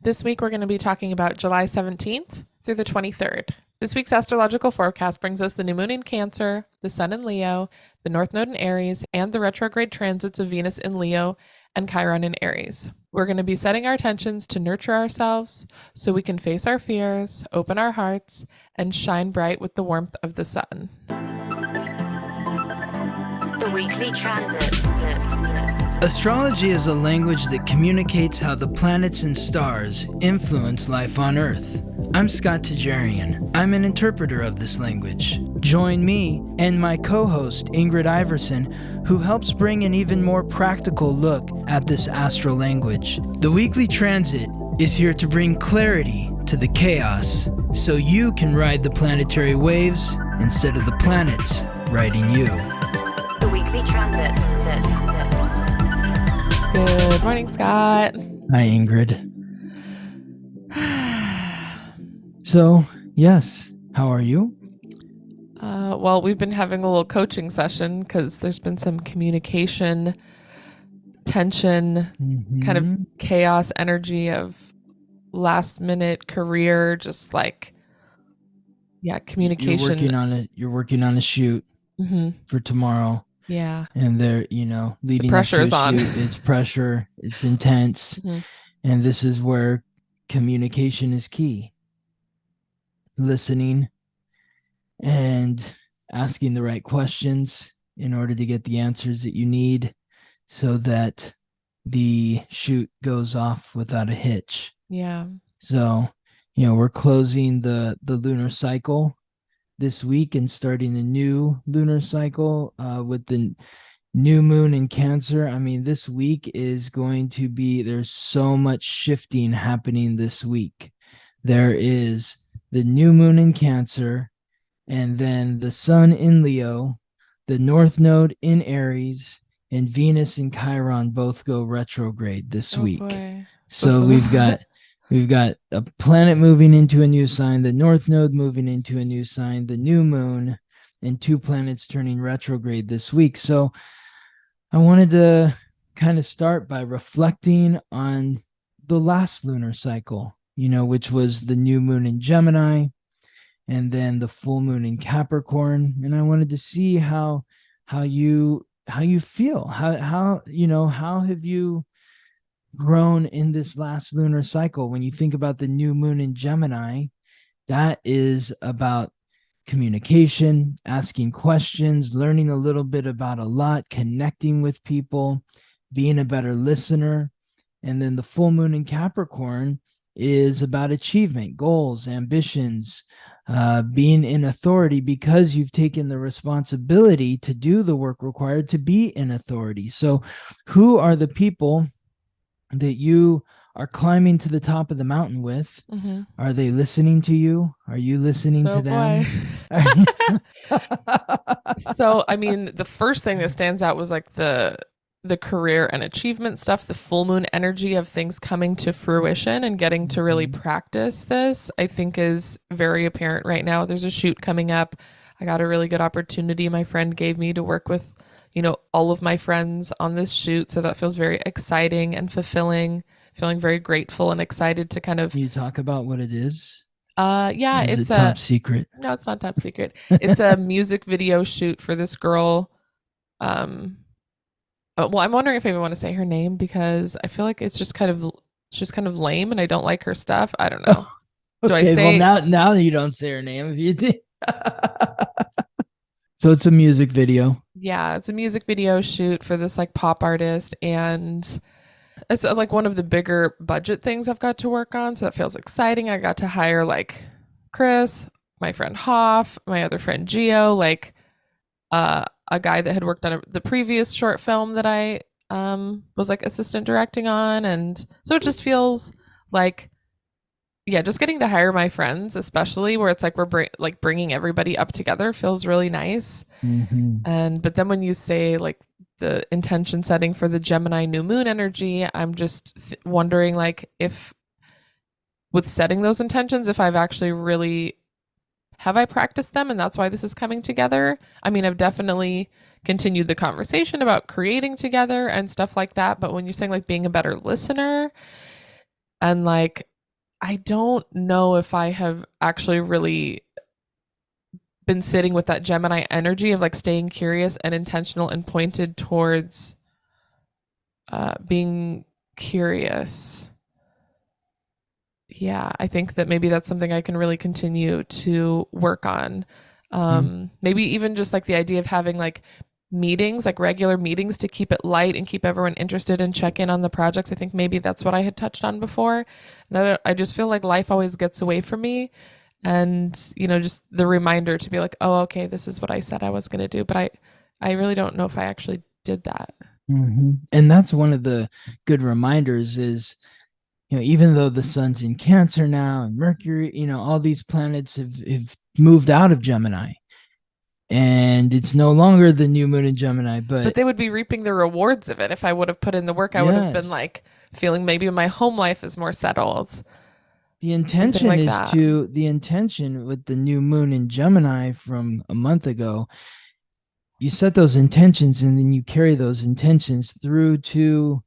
This week, we're going to be talking about July 17th through the 23rd. This week's astrological forecast brings us the new moon in Cancer, the sun in Leo, the north node in Aries, and the retrograde transits of Venus in Leo and Chiron in Aries. We're going to be setting our intentions to nurture ourselves so we can face our fears, open our hearts, and shine bright with the warmth of the sun. The weekly transit. Astrology is a language that communicates how the planets and stars influence life on Earth. I'm Scott Tajarian. I'm an interpreter of this language. Join me and my co-host Ingrid Iverson, who helps bring an even more practical look at this astral language. The weekly transit is here to bring clarity to the chaos, so you can ride the planetary waves instead of the planets riding you. The weekly transit. Good morning, Scott. Hi, Ingrid. So, yes, how are you? Well, we've been having a little coaching session because there's been some communication tension, kind of chaos energy of last minute career, just like, communication. You're working on a shoot for tomorrow. Yeah. And they're, leading pressure is on. shoot, it's pressure, it's intense. And this is where communication is key. Listening and asking the right questions in order to get the answers that you need so that the shoot goes off without a hitch. Yeah. So, we're closing the lunar cycle this week and starting a new lunar cycle with the new moon in Cancer. I mean, this week is going to be, there's so much shifting happening this week. There is the new moon in Cancer, and then the sun in Leo, the north node in Aries, and Venus and Chiron both go retrograde this week. Boy. So we've got a planet moving into a new sign, the north node moving into a new sign, the new moon, and two planets turning retrograde this week. So I wanted to kind of start by reflecting on the last lunar cycle, which was the new moon in Gemini and then the full moon in Capricorn. And I wanted to see how you feel, how have you grown in this last lunar cycle? When you think about the new moon in Gemini, that is about communication, asking questions, learning a little bit about a lot, connecting with people, being a better listener. And then the full moon in Capricorn is about achievement, goals, ambitions, being in authority because you've taken the responsibility to do the work required to be in authority. So who are the people that you are climbing to the top of the mountain with? Are they listening to you? Are you listening to them? So, I mean, the first thing that stands out was like the career and achievement stuff, the full moon energy of things coming to fruition and getting to really practice this, I think is very apparent right now. There's a shoot coming up. I got a really good opportunity my friend gave me to work with, all of my friends on this shoot. So that feels very exciting and fulfilling, feeling very grateful and excited to kind of... Can you talk about what it is? Yeah, it's top secret. No, it's not top secret. It's a music video shoot for this girl. Well, I'm wondering if I even want to say her name because I feel like it's just kind of lame and I don't like her stuff. I don't know. Okay, do I say... Well, now you don't say her name if you did. So it's a music video. Yeah, it's a music video shoot for this like pop artist, and it's like one of the bigger budget things I've got to work on. So that feels exciting. I got to hire like Chris, my friend Hoff, my other friend Gio, like a guy that had worked on the previous short film that I was like assistant directing on. And so it just feels like, just getting to hire my friends, especially where it's like we're bringing everybody up together, feels really nice. But then when you say like the intention setting for the Gemini new moon energy, I'm just wondering like if with setting those intentions, if I've actually really, have I practiced them and that's why this is coming together? I mean, I've definitely continued the conversation about creating together and stuff like that. But when you're saying like being a better listener and like I don't know if I have actually really been sitting with that Gemini energy of like staying curious and intentional and pointed towards being curious. Yeah, I think that maybe that's something I can really continue to work on. Mm. Maybe even just like the idea of having like meetings, like regular meetings to keep it light and keep everyone interested and check in on the projects. I think maybe that's what I had touched on before. And I just feel like life always gets away from me. And, just the reminder to be like, oh, okay, this is what I said I was going to do. But I really don't know if I actually did that. And that's one of the good reminders is, even though the sun's in Cancer now and Mercury, all these planets have moved out of Gemini and it's no longer the new moon in Gemini, But but they would be reaping the rewards of it. If I would have put in the work, I would have been yes, like feeling maybe my home life is more settled, the something intention like is that. to the intention with the new moon in Gemini from a month ago. You set those intentions and then you carry those intentions through to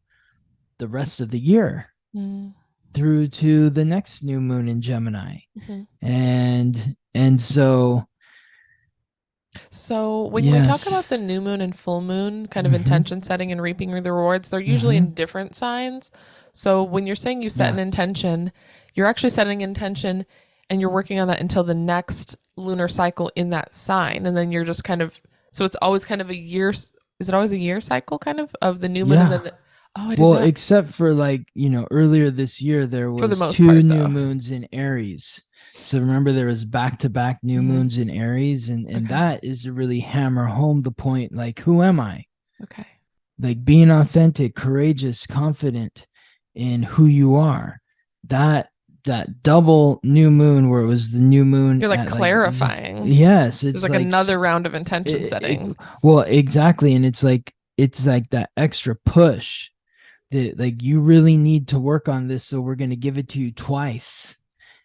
the rest of the year, Mm-hmm. through to the next new moon in Gemini. And so So when we talk yes. about the new moon and full moon, kind of Mm-hmm. intention setting and reaping the rewards, they're usually Mm-hmm. in different signs. So when you're saying you set Yeah. an intention, you're actually setting an intention and you're working on that until the next lunar cycle in that sign. And then you're just kind of, so it's always kind of a year. Is it always a year cycle kind of the new moon? And then, Yeah. oh, I did Well, not, except for like, earlier this year, there for the was most two part new though. moons in Aries. So remember there was back-to-back new Mm-hmm. moons in Aries, and Okay. that is to really hammer home the point, like, who am I? Okay. Like being authentic, courageous, confident in who you are. That double new moon where it was the new moon You're like at like clarifying. yes, There's it's like like another round of intention it, it, setting. well, exactly, and it's like that extra push that like you really need to work on this, so we're going to give it to you twice.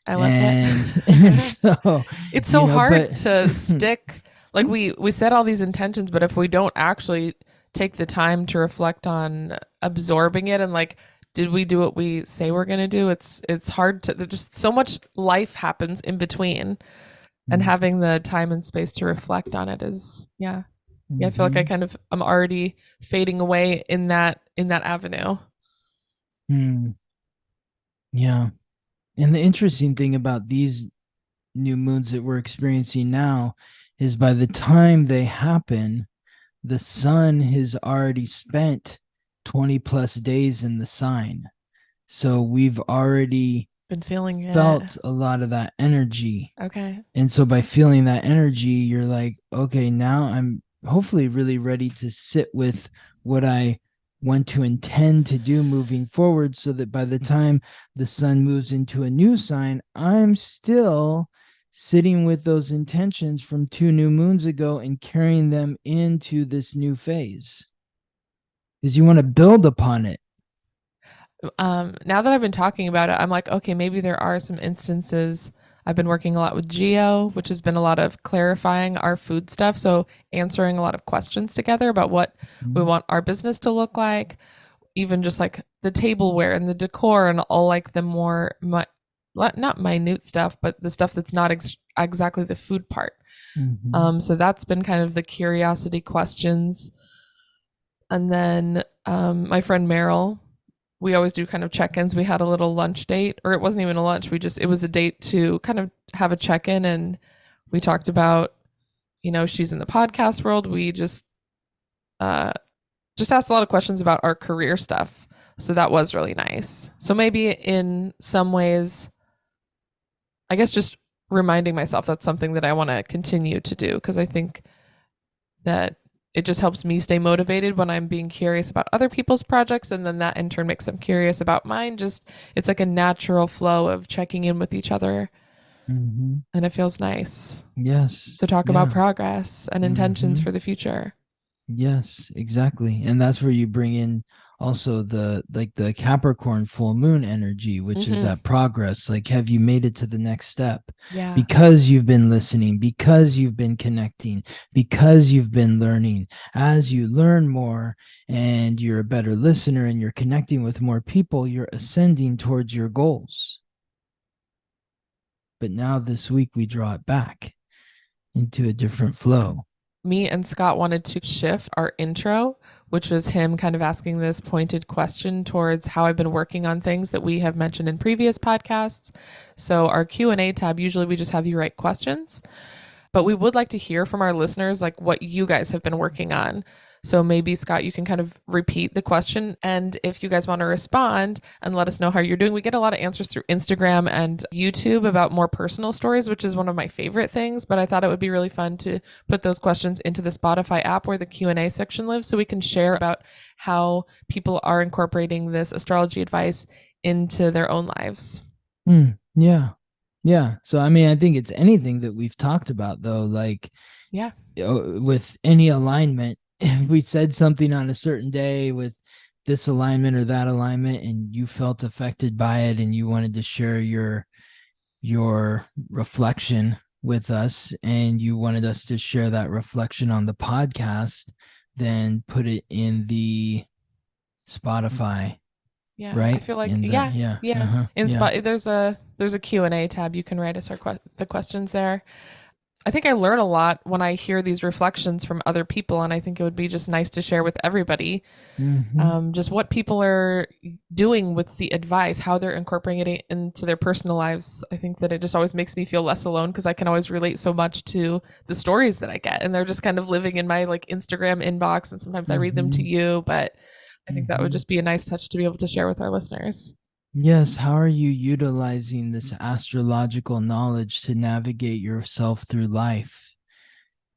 I love it. And so It's so but hard to stick, like we set all these intentions, but if we don't actually take the time to reflect on absorbing it and like did we do what we say we're going to do, it's hard to, there's just so much life happens in between, and having the time and space to reflect on it is, yeah, I feel like I Mhm. kind of I'm already fading away in that avenue. Hmm. Yeah. And the interesting thing about these new moons that we're experiencing now is by the time they happen, the sun has already spent 20 plus days in the sign. So we've already Been feeling it. felt a lot of that energy. Okay. And so by feeling that energy, you're like, okay, now I'm hopefully really ready to sit with what I want to intend to do moving forward so that by the time the sun moves into a new sign, I'm still sitting with those intentions from two new moons ago and carrying them into this new phase because you want to build upon it. Now that I've been talking about it, I'm like, okay, maybe there are some instances. I've been working a lot with Geo, which has been a lot of clarifying our food stuff. So answering a lot of questions together about what we Mhm. want our business to look like, even just like the tableware and the decor and all like the more, not minute stuff, but the stuff that's not exactly the food part. Mhm. So that's been kind of the curiosity questions. And then my friend Meryl, we always do kind of check-ins. We had a little lunch date, or it wasn't even a lunch. It was a date to kind of have a check-in, and we talked about, she's in the podcast world. We just asked a lot of questions about our career stuff. So that was really nice. So maybe in some ways, I guess just reminding myself that's something that I want to continue to do because I think that it just helps me stay motivated when I'm being curious about other people's projects, and then that in turn makes them curious about mine. Just it's like a natural flow of checking in with each other, Mhm. and it feels nice Yes. to talk about Yeah. progress and intentions Mhm. for the future. Yes, exactly. And that's where you bring in also the Capricorn full moon energy, which is Mm-hmm. that progress. Like, have you made it to the next step? Yeah. Because you've been listening, because you've been connecting, because you've been learning. As you learn more and you're a better listener and you're connecting with more people, you're ascending towards your goals. but now this week we draw it back into a different flow. Me and Scott wanted to shift our intro, which was him kind of asking this pointed question towards how I've been working on things that we have mentioned in previous podcasts. So our Q&A tab, usually we just have you write questions, but we would like to hear from our listeners like what you guys have been working on. So maybe Scott, you can kind of repeat the question, and if you guys want to respond and let us know how you're doing. We get a lot of answers through Instagram and YouTube about more personal stories, which is one of my favorite things, but I thought it would be really fun to put those questions into the Spotify app where the Q&A section lives, so we can share about how people are incorporating this astrology advice into their own lives. Yeah. Yeah. So, I mean, I think it's anything that we've talked about, though, like, Yeah. with any alignment, if we said something on a certain day with this alignment or that alignment, and you felt affected by it and you wanted to share your reflection with us, and you wanted us to share that reflection on the podcast, then put it in the Spotify. Yeah, I Right. feel like In the, yeah, yeah. yeah. In Yeah. spot, there's a Q&A tab. You can write us the questions there. I think I learn a lot when I hear these reflections from other people, and I think it would be just nice to share with everybody, just what people are doing with the advice, how they're incorporating it into their personal lives. I think that it just always makes me feel less alone because I can always relate so much to the stories that I get, and they're just kind of living in my like Instagram inbox, and sometimes I read them to you, but I think that would just be a nice touch to be able to share with our listeners. Yes. How are you utilizing this astrological knowledge to navigate yourself through life?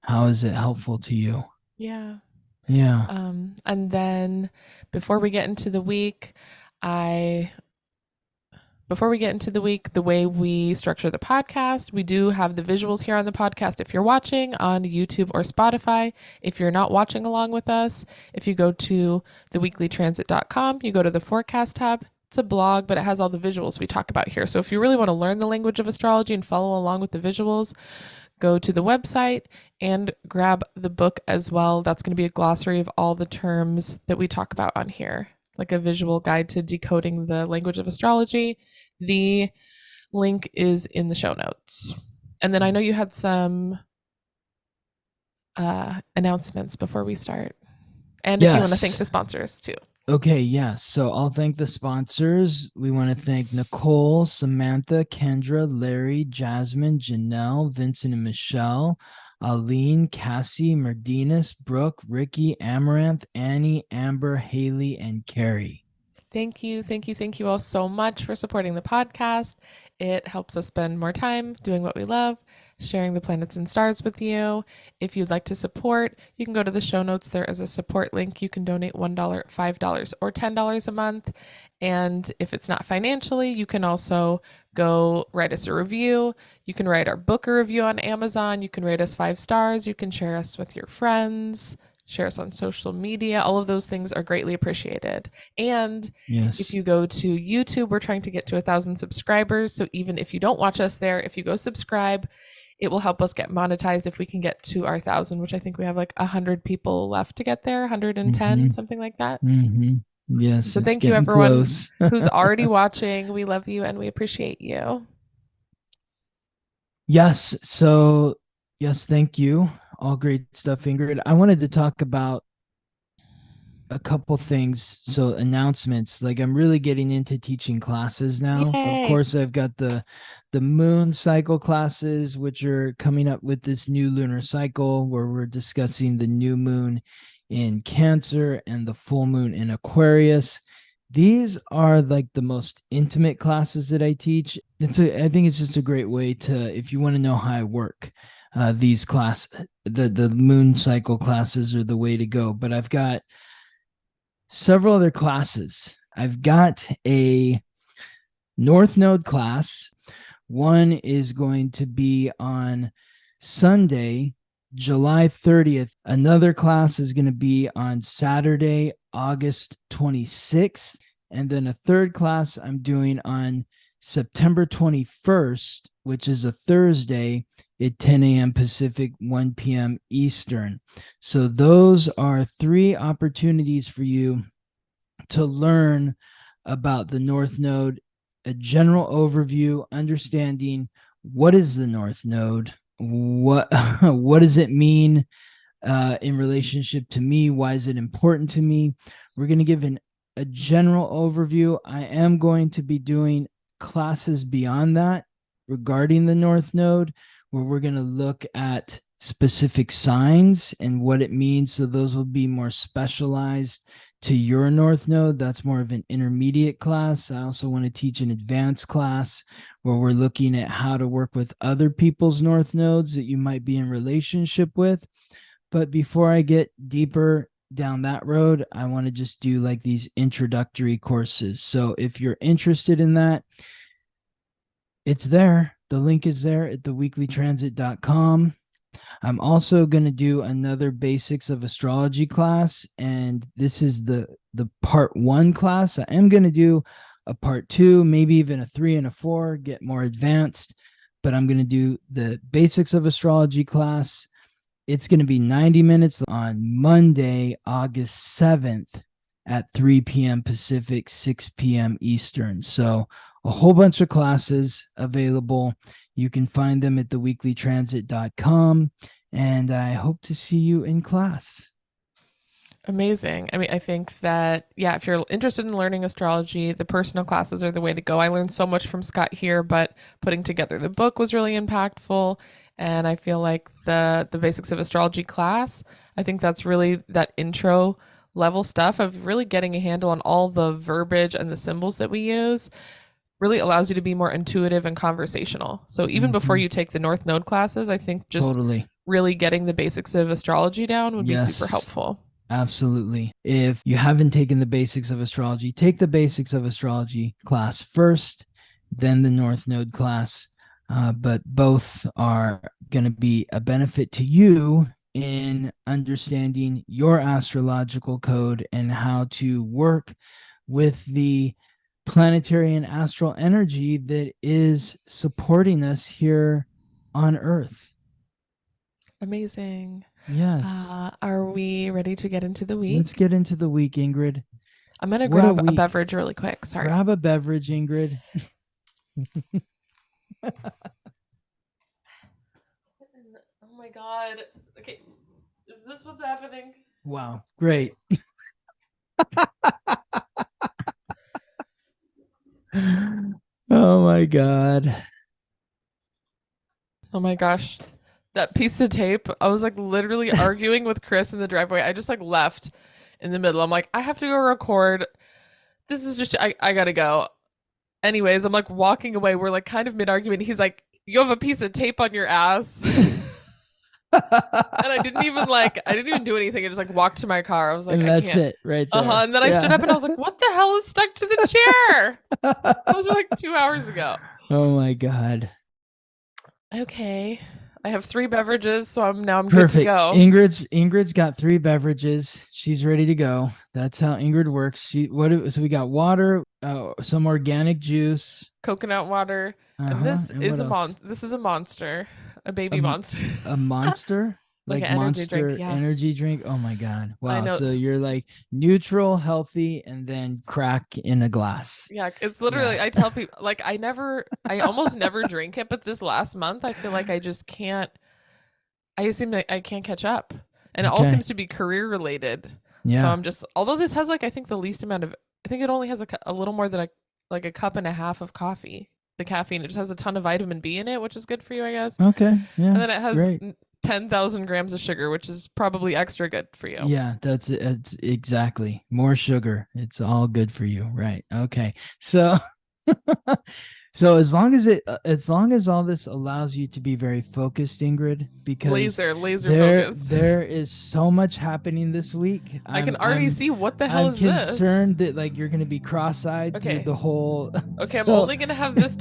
How is it helpful to you? Yeah. Yeah. And then before we get into the week, I before we get into the week, the way we structure the podcast, we do have the visuals here on the podcast if you're watching on YouTube or Spotify. If you're not watching along with us, if you go to theweeklytransit.com, you go to the forecast tab. It's a blog, but it has all the visuals we talk about here. So if you really want to learn the language of astrology and follow along with the visuals, go to the website and grab the book as well. That's going to be a glossary of all the terms that we talk about on here, like a visual guide to decoding the language of astrology. The link is in the show notes. And then I know you had some announcements before we start. And if you want to thank Yes. the sponsors too. Okay, yes. So I'll thank the sponsors. We want to thank Nicole, Samantha, Kendra, Larry, Jasmine, Janelle, Vincent and Michelle, Aline, Cassie, Merdinas, Brooke, Ricky, Amaranth, Annie, Amber, Haley, and Carrie. Thank you, thank you, thank you all so much for supporting the podcast. It helps us spend more time doing what we love, sharing the planets and stars with you. If you'd like to support, you can go to the show notes. There is a support link. You can donate $1, $5, or $10 a month. And if it's not financially, you can also go write us a review. You can write our book a review on Amazon. You can rate us 5 stars. You can share us with your friends, share us on social media. All of those things are greatly appreciated. And if Yes. you go to YouTube, we're trying to get to 1,000 subscribers. So even if you don't watch us there, if you go subscribe, it will help us get monetized if we can get to our 1,000, which I think we have like 100 people left to get there, 110, something like that. Yes, So it's thank you, getting everyone close. who's already watching. We love you and we appreciate you. Yes. So, yes, thank you. All great stuff, Ingrid. I wanted to talk about a couple things. So, announcements. Like, I'm really getting into teaching classes now. Of Yay. course, I've got the moon cycle classes, which are coming up with this new lunar cycle where we're discussing the new moon in Cancer and the full moon in Aquarius. These are like the most intimate classes that I teach. I think it's just a great way to, if you want to know how I work, these the moon cycle classes are the way to go. But I've got several other classes. I've got a North Node class. One is going to be on Sunday, July 30th. Another class is going to be on Saturday, August 26th. And then a third class I'm doing on September 21st, which is a Thursday at 10 a.m. Pacific, 1 p.m. Eastern. So those are 3 opportunities for you to learn about the North Node, a general overview, understanding what is the North Node? What what does it mean in relationship to me? Why is it important to me? We're going to give a general overview. I am going to be doing classes beyond that regarding the North Node, where we're going to look at specific signs and what it means. So those will be more specialized to your North Node. That's more of an intermediate class. I also want to teach an advanced class where we're looking at how to work with other people's North Nodes that you might be in relationship with. But before I get deeper down that road, I want to just do like these introductory courses. So if you're interested in that, it's there. The link is there at theweeklytransit.com. I'm also going to do another basics of astrology class, and this is the part 1 class. I am going to do a part 2, maybe even a 3 and a 4, get more advanced, but I'm going to do the basics of astrology class. It's going to be 90 minutes on Monday, August 7th at 3 p.m. Pacific, 6 p.m. Eastern. So a whole bunch of classes available. You can find them at theweeklytransit.com, and I hope to see you in class. Amazing. I mean, I think that, yeah, if you're interested in learning astrology, the personal classes are the way to go. I learned so much from Scott here, but putting together the book was really impactful. And I feel like the basics of astrology class, I think that's really that intro level stuff of really getting a handle on all the verbiage and the symbols that we use really allows you to be more intuitive and conversational. So even before you take the North Node classes, I think just Totally. really getting the basics of astrology down would be super Yes. helpful. Absolutely. If you haven't taken the basics of astrology, take the basics of astrology class first, then the North Node class. But both are going to be a benefit to you in understanding your astrological code and how to work with the planetary and astral energy that is supporting us here on Earth. Amazing. Yes. Are we ready to get into the Let's week? get into the week, Ingrid. I'm going to What a grab a week. beverage really quick. Sorry. Grab a beverage, Ingrid. Oh my God. Okay. Is this what's happening? Wow. Great. Oh my God. Oh my gosh. That piece of tape, I was like literally arguing with Chris in the driveway. I just like left in the middle. I'm like, I have to go record. This is just, I gotta go. Anyways, I'm like walking away. We're like kind of mid argument. He's like, you have a piece of tape on your ass. And I didn't even do anything. I just like walked to my car. I was like, And I that's can't. it right there. And then I stood up and I was like, what the hell is stuck to the chair? That was like 2 hours ago. Oh my God. Okay. I have 3 beverages, so I'm good to Perfect. go. Ingrid's got 3 beverages. She's ready to go. That's how Ingrid works. So we got water, some organic juice, Coconut water. And and what else? this is a monster. A A, baby m- monster. a monster, Like like an energy drink, Monster yeah. energy drink. Oh my God. I Wow. know. So you're like neutral, healthy, and then crack in a glass. Yeah, it's literally Yeah. I tell people like I almost never drink it, but this last month I feel like I just can't I seem like I can't catch up. And it all Okay. seems to be career related. So Yeah. I'm just although this has like I think the least amount of I think it only has a little more than a cup and a half of coffee. The caffeine it just has a ton of vitamin B in it, which is good for you, I guess. Okay. Yeah. And then it has Great. 10,000 grams of sugar, which is probably extra good for you. Yeah, that's it. It's exactly. More sugar. It's all good for you. Right. Okay. So so as long as all this allows you to be very focused, Ingrid, because Laser focused. there is so much happening this week. I can already see what the hell I'm is this. concerned that like you're gonna be cross-eyed Okay. through the whole Okay, I'm only gonna have this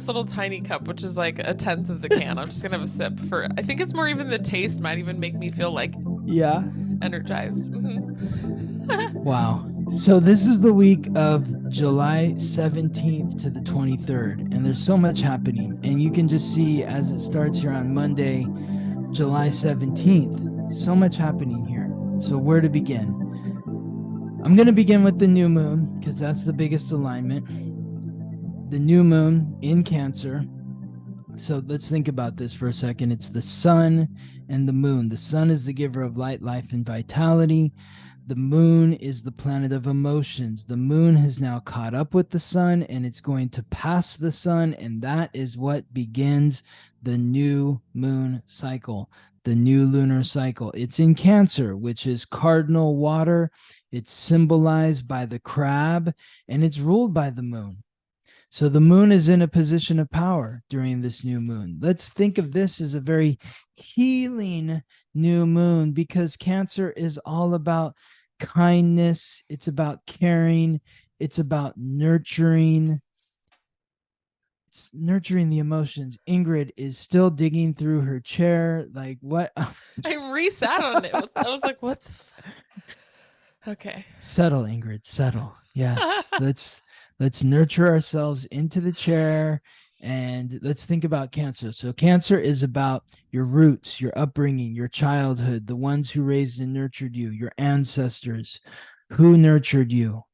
little tiny cup, which is like a tenth of the can. I'm just gonna have a sip for. I think it's more even the taste might even make me feel like yeah. energized. Wow. So this is the week of July 17th to the 23rd, and there's so much happening. And you can just see as it starts here on Monday, July 17th, so much happening here. So where to begin? I'm going to begin with the new moon because that's the biggest alignment. The new moon in Cancer So let's think about this for a second. It's the sun and the moon. The sun is the giver of light, life, and vitality. The moon is the planet of emotions. The moon has now caught up with the sun and it's going to pass the sun. And that is what begins the new moon cycle, the new lunar cycle. It's in Cancer, which is cardinal water. It's symbolized by the crab and it's ruled by the moon. So the moon is in a position of power during this new moon. Let's think of this as a very healing new moon because Cancer is all about kindness, it's about caring, it's about nurturing. It's nurturing the emotions. Ingrid is still digging through her chair. Like, what? I resat on it. I was like, what the fuck? Okay. Settle, Ingrid, settle. Yes. Let's nurture ourselves into the chair and let's think about Cancer. So Cancer is about your roots, your upbringing, your childhood, the ones who raised and nurtured you, your ancestors who nurtured you.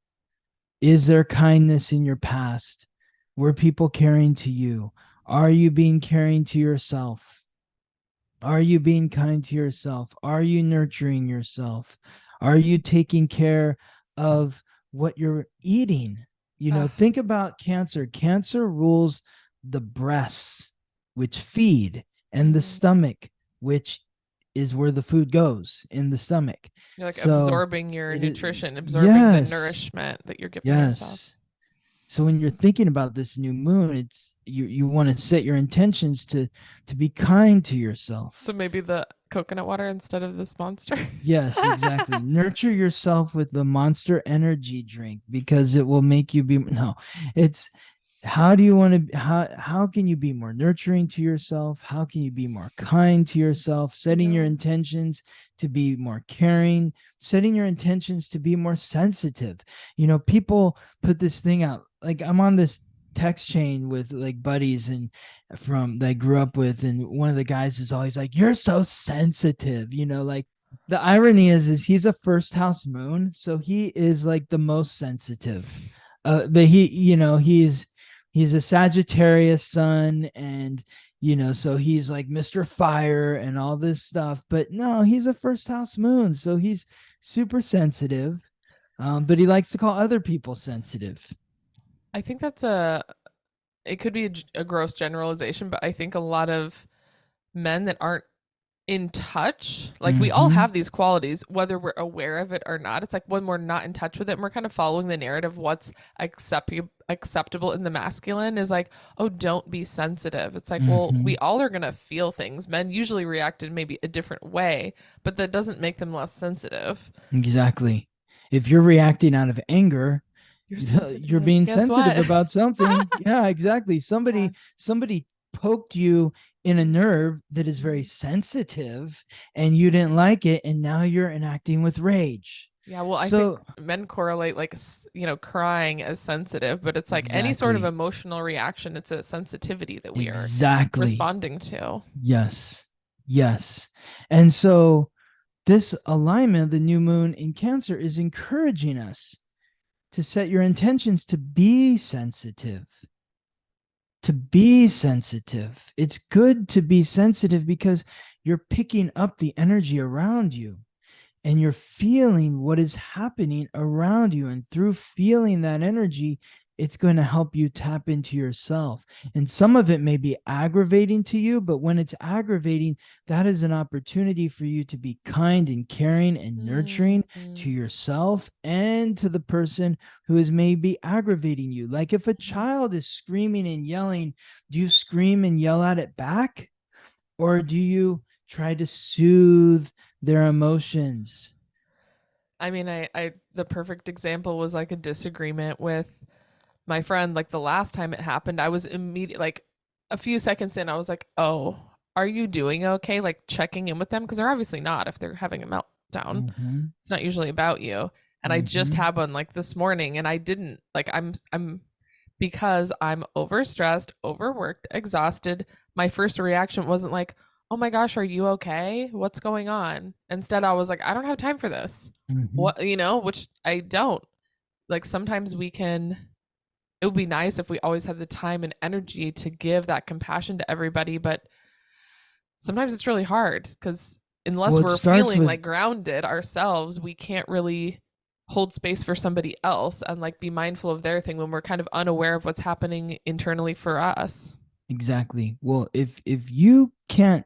Is there kindness in your past? Were people caring to you? Are you being caring to yourself? Are you being kind to yourself? Are you nurturing yourself? Are you taking care of what you're eating? Think about Cancer. Cancer rules the breasts, which feed, and the stomach, which is where the food goes in the stomach. You're like So, absorbing your nutrition, absorbing the yes, nourishment that you're giving yourself. yes. So when you're thinking about this new moon, it's you want to set your intentions to be kind to yourself. So maybe the coconut water instead of this monster. Yes, exactly. Nurture yourself with the Monster Energy drink because it will make you be no. It's how do you want to how can you be more nurturing to yourself? How can you be more kind to yourself? Setting your intentions to be more caring, setting your intentions to be more sensitive. People put this thing out. Like I'm on this text chain with like buddies and from that I grew up with, and one of the guys is always like, "You're so sensitive," like the irony is he's a first house moon, so he is like the most sensitive. But he's a Sagittarius sun, and so he's like Mr. Fire and all this stuff. But no, he's a first house moon, so he's super sensitive. But he likes to call other people sensitive. I think it could be a gross generalization, but I think a lot of men that aren't in touch, like we all have these qualities, whether we're aware of it or not. It's like when we're not in touch with it and we're kind of following the narrative, what's acceptable in the masculine is like, oh, don't be sensitive. It's like, well, we all are going to feel things. Men usually react in maybe a different way, but that doesn't make them less sensitive. Exactly. If you're reacting out of anger, you're being Guess sensitive what? about something. Yeah, exactly. Somebody poked you in a nerve that is very sensitive and you didn't like it, and now you're enacting with rage. Yeah, well, I think men correlate like, crying as sensitive, but it's like any sort of Exactly. emotional reaction, it's a sensitivity that we are Exactly. responding to. Yes. Yes. And so this alignment, the new moon in Cancer, is encouraging us to set your intentions to be sensitive. To be sensitive. It's good to be sensitive because you're picking up the energy around you and you're feeling what is happening around you. And through feeling that energy, it's going to help you tap into yourself. And some of it may be aggravating to you, but when it's aggravating, that is an opportunity for you to be kind and caring and nurturing to yourself and to the person who is maybe aggravating you. Like if a child is screaming and yelling, do you scream and yell at it back? Or do you try to soothe their emotions? I mean, I the perfect example was like a disagreement with my friend. Like the last time it happened, I was immediate, like a few seconds in, I was like, "Oh, are you doing okay?" Like checking in with them because they're obviously not if they're having a meltdown. It's not usually about you. And I just had one like this morning, and I didn't like I'm because I'm overstressed, overworked, exhausted. My first reaction wasn't like, "Oh my gosh, are you okay? What's going on?" Instead, I was like, "I don't have time for this." What, which I don't. Like sometimes we can it would be nice if we always had the time and energy to give that compassion to everybody, but sometimes it's really hard because unless Well, it we're starts feeling with like grounded ourselves, we can't really hold space for somebody else and like be mindful of their thing when we're kind of unaware of what's happening internally for us. exactly. Well, if you can't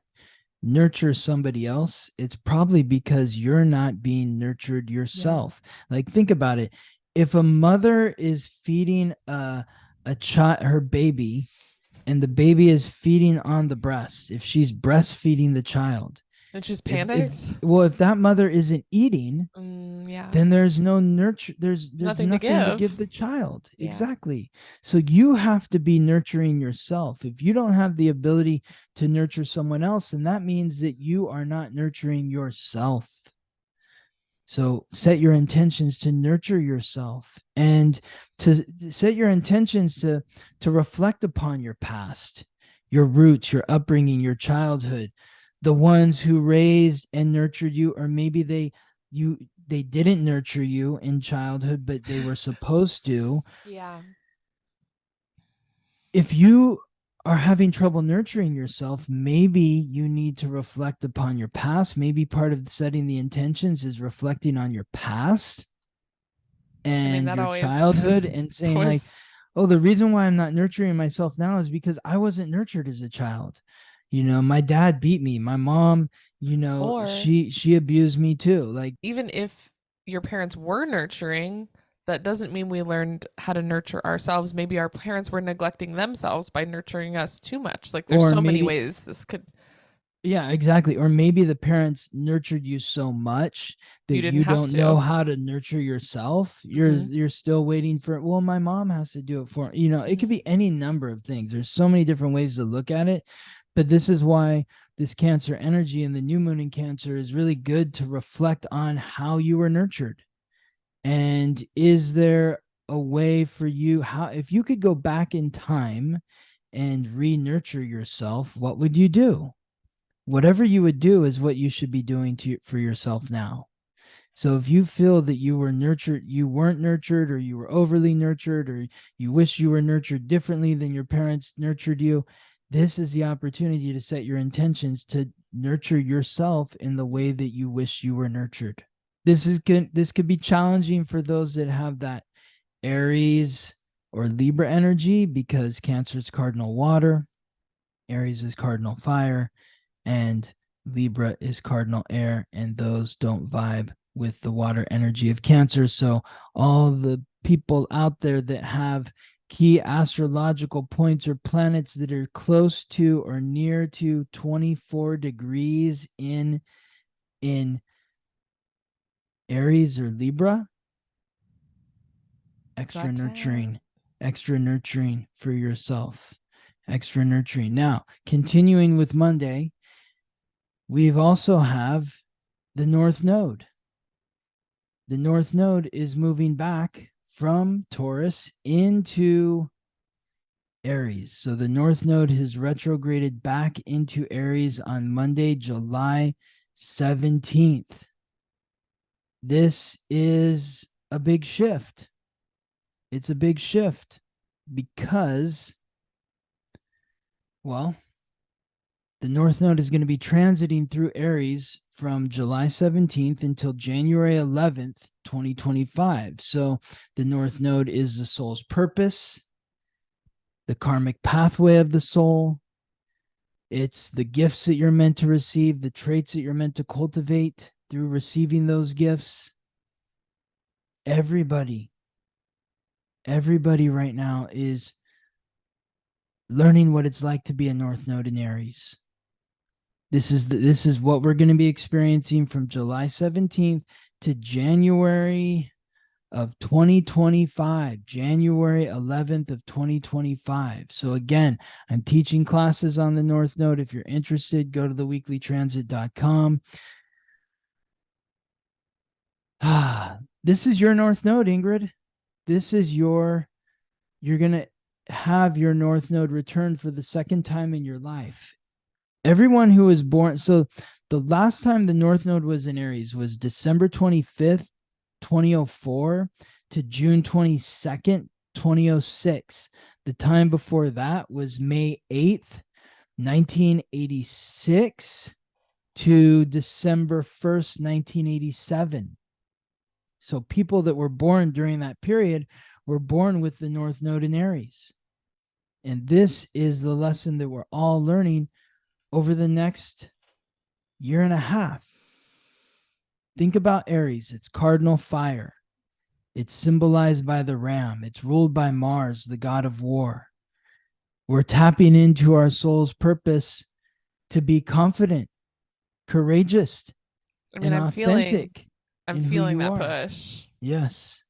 nurture somebody else, it's probably because you're not being nurtured Yeah. yourself. Like think about it. If a mother is feeding a child her baby and the baby is feeding on the breast, if she's breastfeeding the child, And she's if panicked. well, if that mother isn't eating, Yeah. then there's no nurture, There's there's nothing to nothing to give give. the child. Yeah. Exactly. So you have to be nurturing yourself. If you don't have the ability to nurture someone else, then that means that you are not nurturing yourself. So set your intentions to nurture yourself and to set your intentions to reflect upon your past, your roots, your upbringing, your childhood, the ones who raised and nurtured you, or maybe they didn't nurture you in childhood, but they were supposed to. Yeah. If you are having trouble nurturing yourself, maybe you need to reflect upon your past. Maybe part of setting the intentions is reflecting on your past I mean, and that your always, childhood and it's saying, like, always, oh, the reason why I'm not nurturing myself now is because I wasn't nurtured as a child. My dad beat me. My mom, or she abused me too. Like, even if your parents were nurturing, that doesn't mean we learned how to nurture ourselves. Maybe our parents were neglecting themselves by nurturing us too much. Like there's or so many maybe ways this could, Yeah, exactly. Or maybe the parents nurtured you so much you that didn't you have don't know to. how to nurture yourself. You're Mm-hmm. you're still waiting for, well, my mom has to do it for, it could Mm-hmm. be any number of things. There's so many different ways to look at it. But this is why this Cancer energy and the new moon in Cancer is really good to reflect on how you were nurtured. And is there a way for you, how, if you could go back in time and re-nurture yourself, what would you do? Whatever you would do is what you should be doing for yourself now. So if you feel that you weren't nurtured, or you were overly nurtured, or you wish you were nurtured differently than your parents nurtured you, this is the opportunity to set your intentions to nurture yourself in the way that you wish you were nurtured. This could be challenging for those that have that Aries or Libra energy, because Cancer is cardinal water, Aries is cardinal fire, and Libra is cardinal air, and those don't vibe with the water energy of Cancer. So, all the people out there that have key astrological points or planets that are close to or near to 24 degrees in Aries or Libra, extra Got it. nurturing, extra nurturing for yourself, extra nurturing. Now, continuing with Monday, we've also have the North Node. The North Node is moving back from Taurus into Aries. So the North Node has retrograded back into Aries on Monday, July 17th. This is a big shift. It's a big shift because, well, the North Node is going to be transiting through Aries from July 17th until January 11th, 2025. So the North Node is the soul's purpose, the karmic pathway of the soul. It's the gifts that you're meant to receive, the traits that you're meant to cultivate through receiving those gifts. Everybody, everybody right now is learning what it's like to be a North Node in Aries. This is what we're going to be experiencing from July 17th to January of 2025, January 11th of 2025. So again, I'm teaching classes on the North Node. If you're interested, go to theweeklytransit.com. This is your North Node, Ingrid. This is you're going to have your North Node return for the second time in your life. Everyone who was born, so the last time the North Node was in Aries was December 25th, 2004 to June 22nd, 2006. The time before that was May 8th, 1986 to December 1st, 1987. So people that were born during that period were born with the North Node in Aries. And this is the lesson that we're all learning over the next year and a half. Think about Aries. It's cardinal fire. It's symbolized by the ram. It's ruled by Mars, the god of war. We're tapping into our soul's purpose to be confident, courageous, I mean, and authentic I'm in who feeling you that are. push. Yes.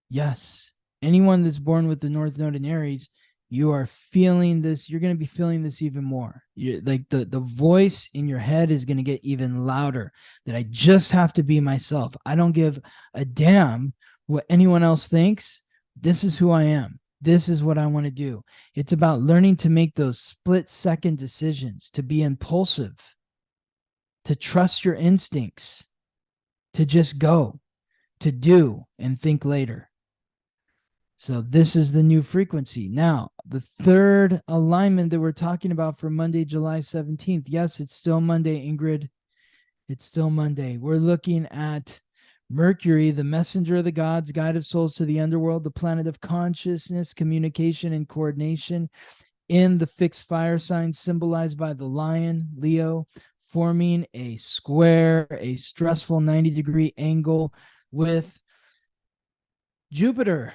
Yes. Anyone that's born with the North Node in Aries, you are feeling this. You're going to be feeling this even more. You're, like the voice in your head is going to get even louder, that I just have to be myself. I don't give a damn what anyone else thinks. This is who I am. This is what I want to do. It's about learning to make those split-second decisions, to be impulsive, to trust your instincts, to just go, to do and think later. So this is the new frequency. Now, the third alignment that we're talking about for Monday, July 17th. Yes, it's still Monday, Ingrid. It's still Monday. We're looking at Mercury, the messenger of the gods, guide of souls to the underworld, the planet of consciousness, communication, and coordination, in the fixed fire sign symbolized by the lion, Leo, forming a square, a stressful 90-degree angle with Jupiter,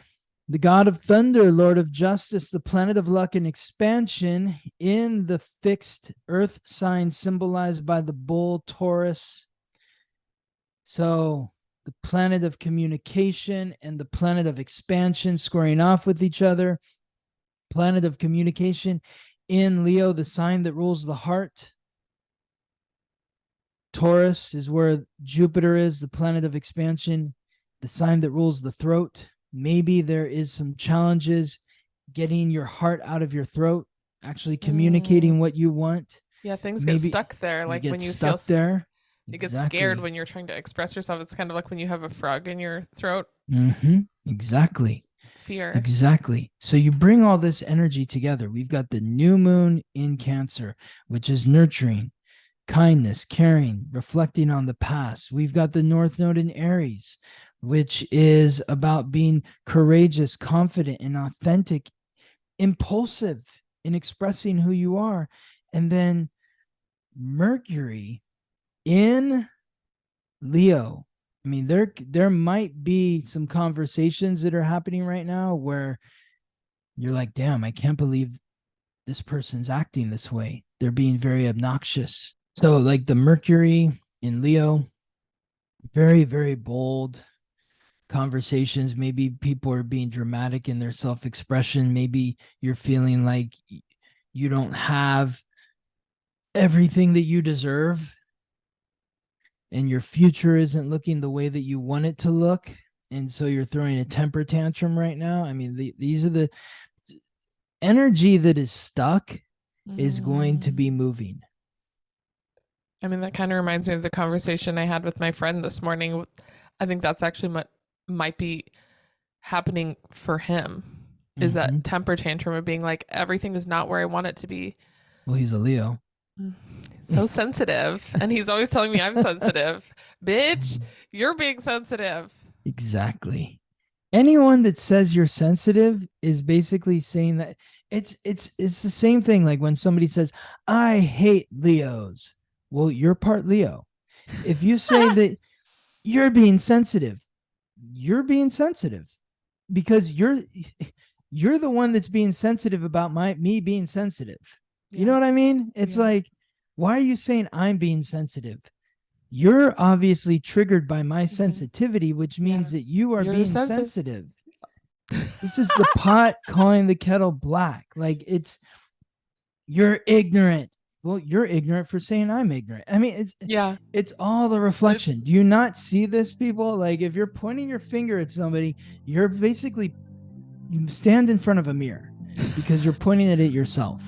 the god of thunder, lord of justice, the planet of luck and expansion, in the fixed earth sign symbolized by the bull, Taurus. So the planet of communication and the planet of expansion squaring off with each other. Planet of communication in Leo, the sign that rules the heart. Taurus is where Jupiter is, the planet of expansion, the sign that rules the throat. Maybe there is some challenges getting your heart out of your throat, actually communicating what you want. Yeah, things get Maybe stuck there. you Like get when you feel stuck there. you get scared Exactly. when you're trying to express yourself. It's kind of like when you have a frog in your throat. Exactly. Fear. Exactly. So you bring all this energy together. We've got the new moon in Cancer, which is nurturing, kindness, caring, reflecting on the past. We've got the North Node in Aries, which is about being courageous, confident, and authentic, impulsive in expressing who you are. And then Mercury in Leo. I mean, there might be some conversations that are happening right now where you're like, damn, I can't believe this person's acting this way. They're being very obnoxious. So like the Mercury in Leo, very, very bold conversations. Maybe people are being dramatic in their self-expression. Maybe you're feeling like you don't have everything that you deserve and your future isn't looking the way that you want it to look. And so you're throwing a temper tantrum right now. I mean, these are the energy that is stuck is going to be moving. I mean, that kind of reminds me of the conversation I had with my friend this morning. I think that's actually what might be happening for him, is that temper tantrum of being like, everything is not where I want it to be. Well, he's a Leo. So sensitive. And he's always telling me I'm sensitive. Bitch, you're being sensitive. Exactly. Anyone that says you're sensitive is basically saying that it's the same thing. Like when somebody says, I hate Leos. Well, you're part Leo. If you say that you're being sensitive because you're the one that's being sensitive about me being sensitive. You know what I mean? It's like, why are you saying I'm being sensitive? You're obviously triggered by my sensitivity, which means that you're being sensitive. This is the pot calling the kettle black. Like you're ignorant. Well, you're ignorant for saying I'm ignorant. I mean, it's all the reflection. Do you not see this, people? Like if you're pointing your finger at somebody, you're basically stand in front of a mirror because you're pointing it at yourself.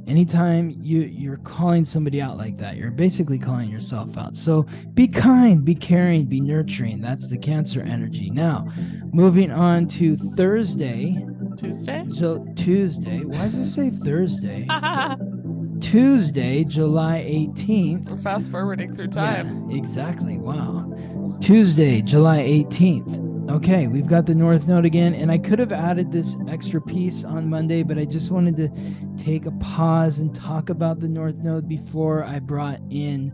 Anytime you're calling somebody out like that, you're basically calling yourself out. So be kind, be caring, be nurturing. That's the Cancer energy. Now, moving on to Thursday. Tuesday? So Tuesday. Why does it say Thursday? We're Tuesday, July 18th. fast forwarding through Yeah, time. exactly. Wow. Tuesday, July 18th. Okay, we've got the North Node again, and I could have added this extra piece on Monday, but I just wanted to take a pause and talk about the North Node before I brought in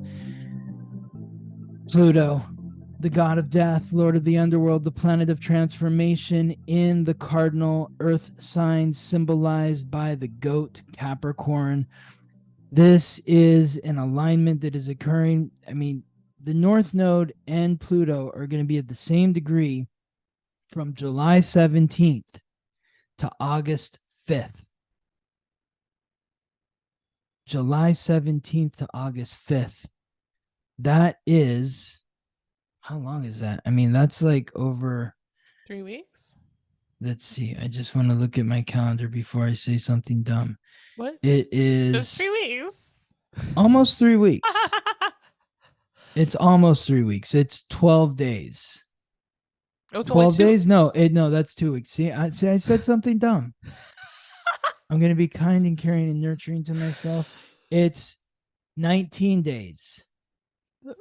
Pluto, the god of death, lord of the underworld, the planet of transformation in the cardinal earth sign symbolized by the goat Capricorn. This is an alignment that is occurring. I mean, the North Node and Pluto are going to be at the same degree from July 17th to August 5th. July 17th to August 5th. That is, how long is that? I mean, that's like over, 3 weeks? let's see. I just want to look at my calendar before I say something dumb. What? It It's is 3 weeks. almost 3 weeks. It's almost 3 weeks. It's 12 days. Oh, it's only 12 two. days? No, that's 2 weeks. See, I said something dumb. I'm going to be kind and caring and nurturing to myself. It's 19 days.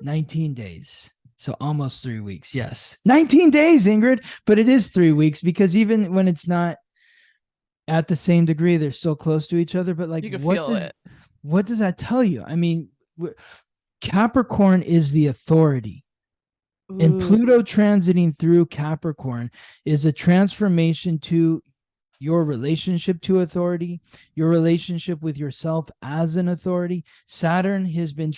19 days. So almost 3 weeks. Yes. 19 days, Ingrid, but it is 3 weeks because even when it's not at the same degree, they're still close to each other. But like, You can feel it. what does that tell you? I mean, Capricorn is the authority. And Ooh. Pluto transiting through Capricorn is a transformation to your relationship to authority, your relationship with yourself as an authority. Saturn has been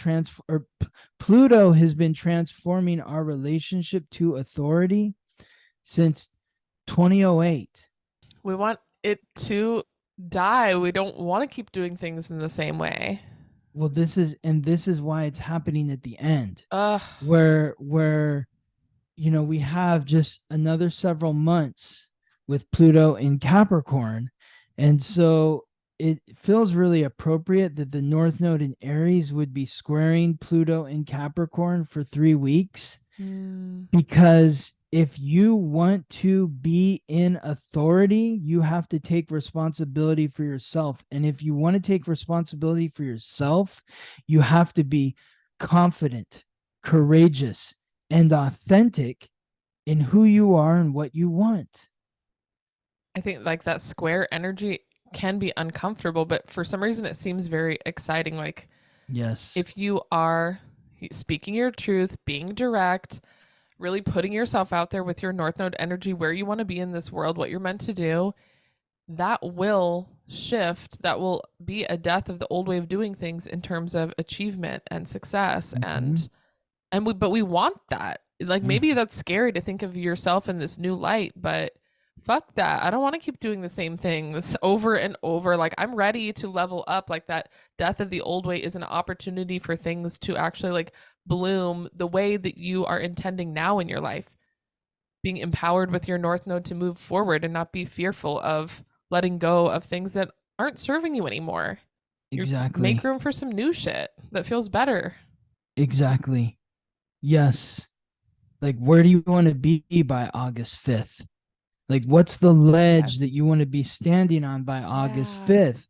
Pluto has been transforming our relationship to authority since 2008. We want it to die. We don't want to keep doing things in the same way. Well, this is why it's happening at the end, Ugh. where we have just another several months with Pluto in Capricorn. And so it feels really appropriate that the North Node in Aries would be squaring Pluto in Capricorn for 3 weeks. Because if you want to be in authority, you have to take responsibility for yourself. And if you want to take responsibility for yourself, you have to be confident, courageous, and authentic in who you are and what you want. I think like that square energy can be uncomfortable, but for some reason it seems very exciting. Like, yes, if you are speaking your truth, being direct, really putting yourself out there with your North Node energy, where you want to be in this world, what you're meant to do, that will shift. That will be a death of the old way of doing things in terms of achievement and success. But we want that. Like, maybe that's scary to think of yourself in this new light, but fuck that. I don't want to keep doing the same things over and over. Like, I'm ready to level up. Like, that death of the old way is an opportunity for things to actually like bloom the way that you are intending now in your life. Being empowered with your North Node to move forward and not be fearful of letting go of things that aren't serving you anymore. exactly. Make room for some new shit that feels better. Exactly. Yes. Like, where do you want to be by August 5th? Like, what's the ledge that you want to be standing on by August 5th?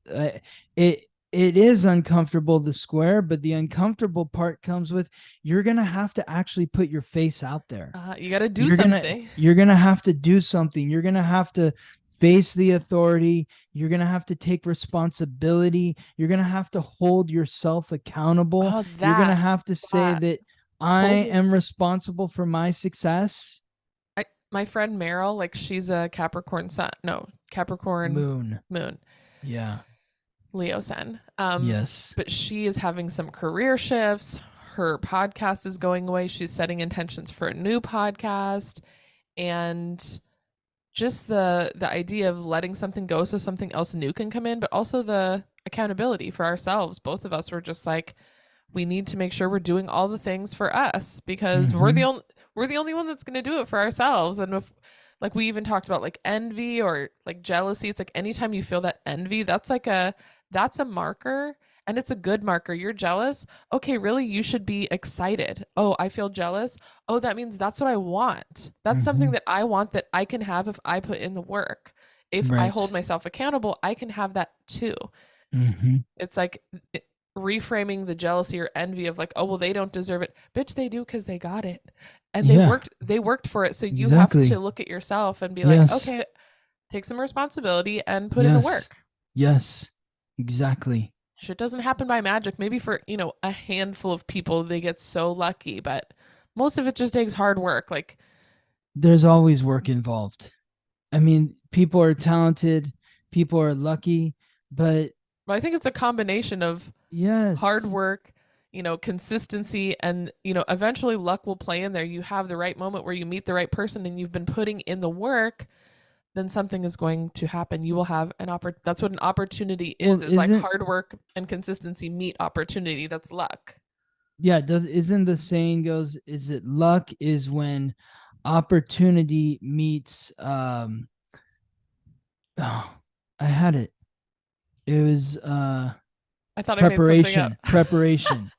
It is uncomfortable, the square, but the uncomfortable part comes with you're going to have to actually put your face out there. You got to do something. You're going to have to do something. You're going to have to face the authority. You're going to have to take responsibility. You're going to have to hold yourself accountable. You're going to have to say that I am responsible for my success. My friend Meryl, like, she's a Capricorn sun. No, Capricorn moon. Yeah. Leo sun. Yes. But she is having some career shifts. Her podcast is going away. She's setting intentions for a new podcast. And just the idea of letting something go so something else new can come in, but also the accountability for ourselves. Both of us were just like, we need to make sure we're doing all the things for us, because we're the only one that's going to do it for ourselves. And if, like, we even talked about like envy or like jealousy, it's like anytime you feel that envy, that's like a that's a marker, and it's a good marker. You're jealous. Okay, really, you should be excited. Oh, I feel jealous. Oh, that means that's what I want. That's something Mm-hmm. that I want that I can have if I put in the work. If I hold Right. myself accountable, I can have that too. Mm-hmm. It's like reframing the jealousy or envy of like, oh, well, they don't deserve it. Bitch, they do because they got it. And Yeah, they worked for it. So you have to exactly. look at yourself and be like, Yes. okay, take some responsibility and put in the Yes. work. Yes. Exactly. Shit doesn't happen by magic. Maybe for, a handful of people they get so lucky, but most of it just takes hard work. Like, There's always work involved. I mean, people are talented, people are lucky, but well, I think it's a combination of hard yes, work, consistency, and, eventually luck will play in there. You have the right moment where you meet the right person and you've been putting in the work, then something is going to happen. You will have an that's what an opportunity well, is like isn't hard work and consistency meet opportunity. That's luck. yeah, isn't the saying goes, is it luck is when opportunity meets oh, I had it. It was I thought I made something up. preparation.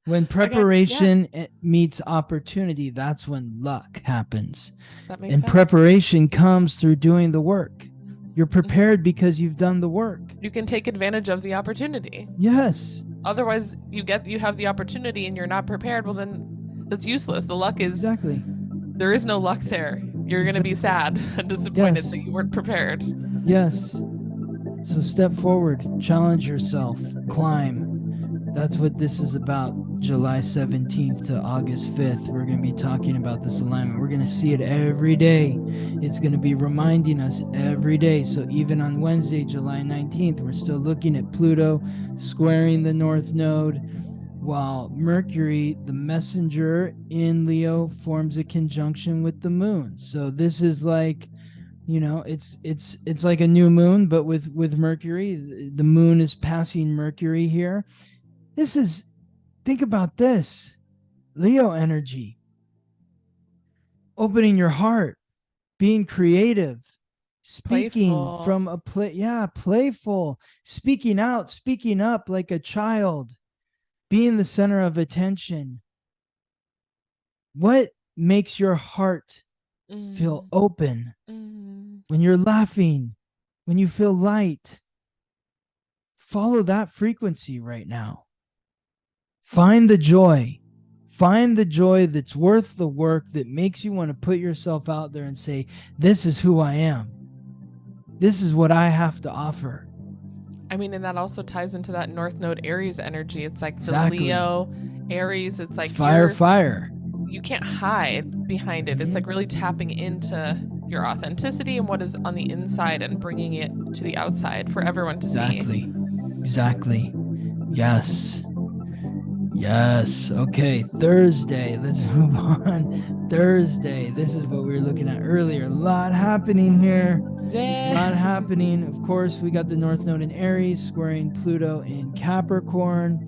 When Okay, yeah, preparation meets opportunity, that's when luck happens. that makes And sense. preparation comes through doing the work. You're Mhm. prepared because you've done the work. You can take advantage of the opportunity. Yes, Otherwise, you have the opportunity and you're not prepared. Well, then that's useless. The luck is exactly. there is no luck there. You're gonna be Exactly. sad and disappointed that Yes. you weren't prepared. Yes. So step forward, challenge yourself, climb. That's what this is about. July 17th to August 5th. We're going to be talking about this alignment. We're going to see it every day. It's going to be reminding us every day. So even on Wednesday, July 19th, we're still looking at Pluto squaring the North Node, while Mercury, the messenger in Leo, forms a conjunction with the moon. So this is like, it's like a new moon, but with Mercury. The moon is passing Mercury here. This is, think about this, Leo energy, opening your heart, being creative, speaking Playful. from a playful, speaking out, speaking up like a child, being the center of attention. What makes your heart feel Mm, open? mm. When you're laughing, when you feel light, follow that frequency right now. Find the joy. Find the joy that's worth the work, that makes you want to put yourself out there and say, this is who I am. This is what I have to offer. I mean, and that also ties into that North Node Aries energy. It's like the Exactly. Leo Aries. It's It's like fire, fire. you can't hide behind it. It's like Mm-hmm. really tapping into your authenticity and what is on the inside and bringing it to the outside for everyone to see. Exactly. Exactly. Yes. Yes. Okay. Thursday. Let's move on. Thursday. This is what we were looking at earlier. A lot happening here. A lot happening. Of course, we got the North Node in Aries squaring Pluto in Capricorn.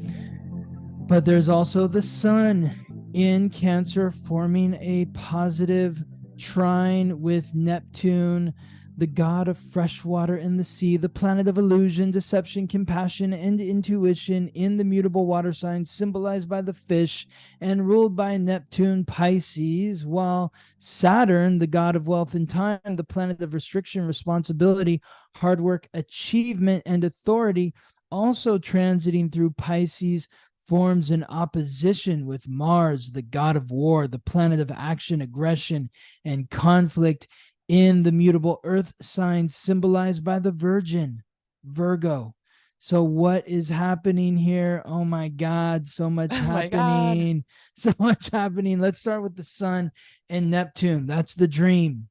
But there's also the Sun in Cancer forming a positive trine with Neptune, the god of fresh water and the sea, the planet of illusion, deception, compassion, and intuition in the mutable water sign, symbolized by the fish and ruled by Neptune, Pisces, while Saturn, the god of wealth and time, the planet of restriction, responsibility, hard work, achievement, and authority, also transiting through Pisces, forms an opposition with Mars, the god of war, the planet of action, aggression, and conflict in the mutable earth sign, symbolized by the Virgin, Virgo. So, what is happening here? Oh my God, so much Oh my God. happening. So much happening. Let's start with the Sun and Neptune. That's the dream.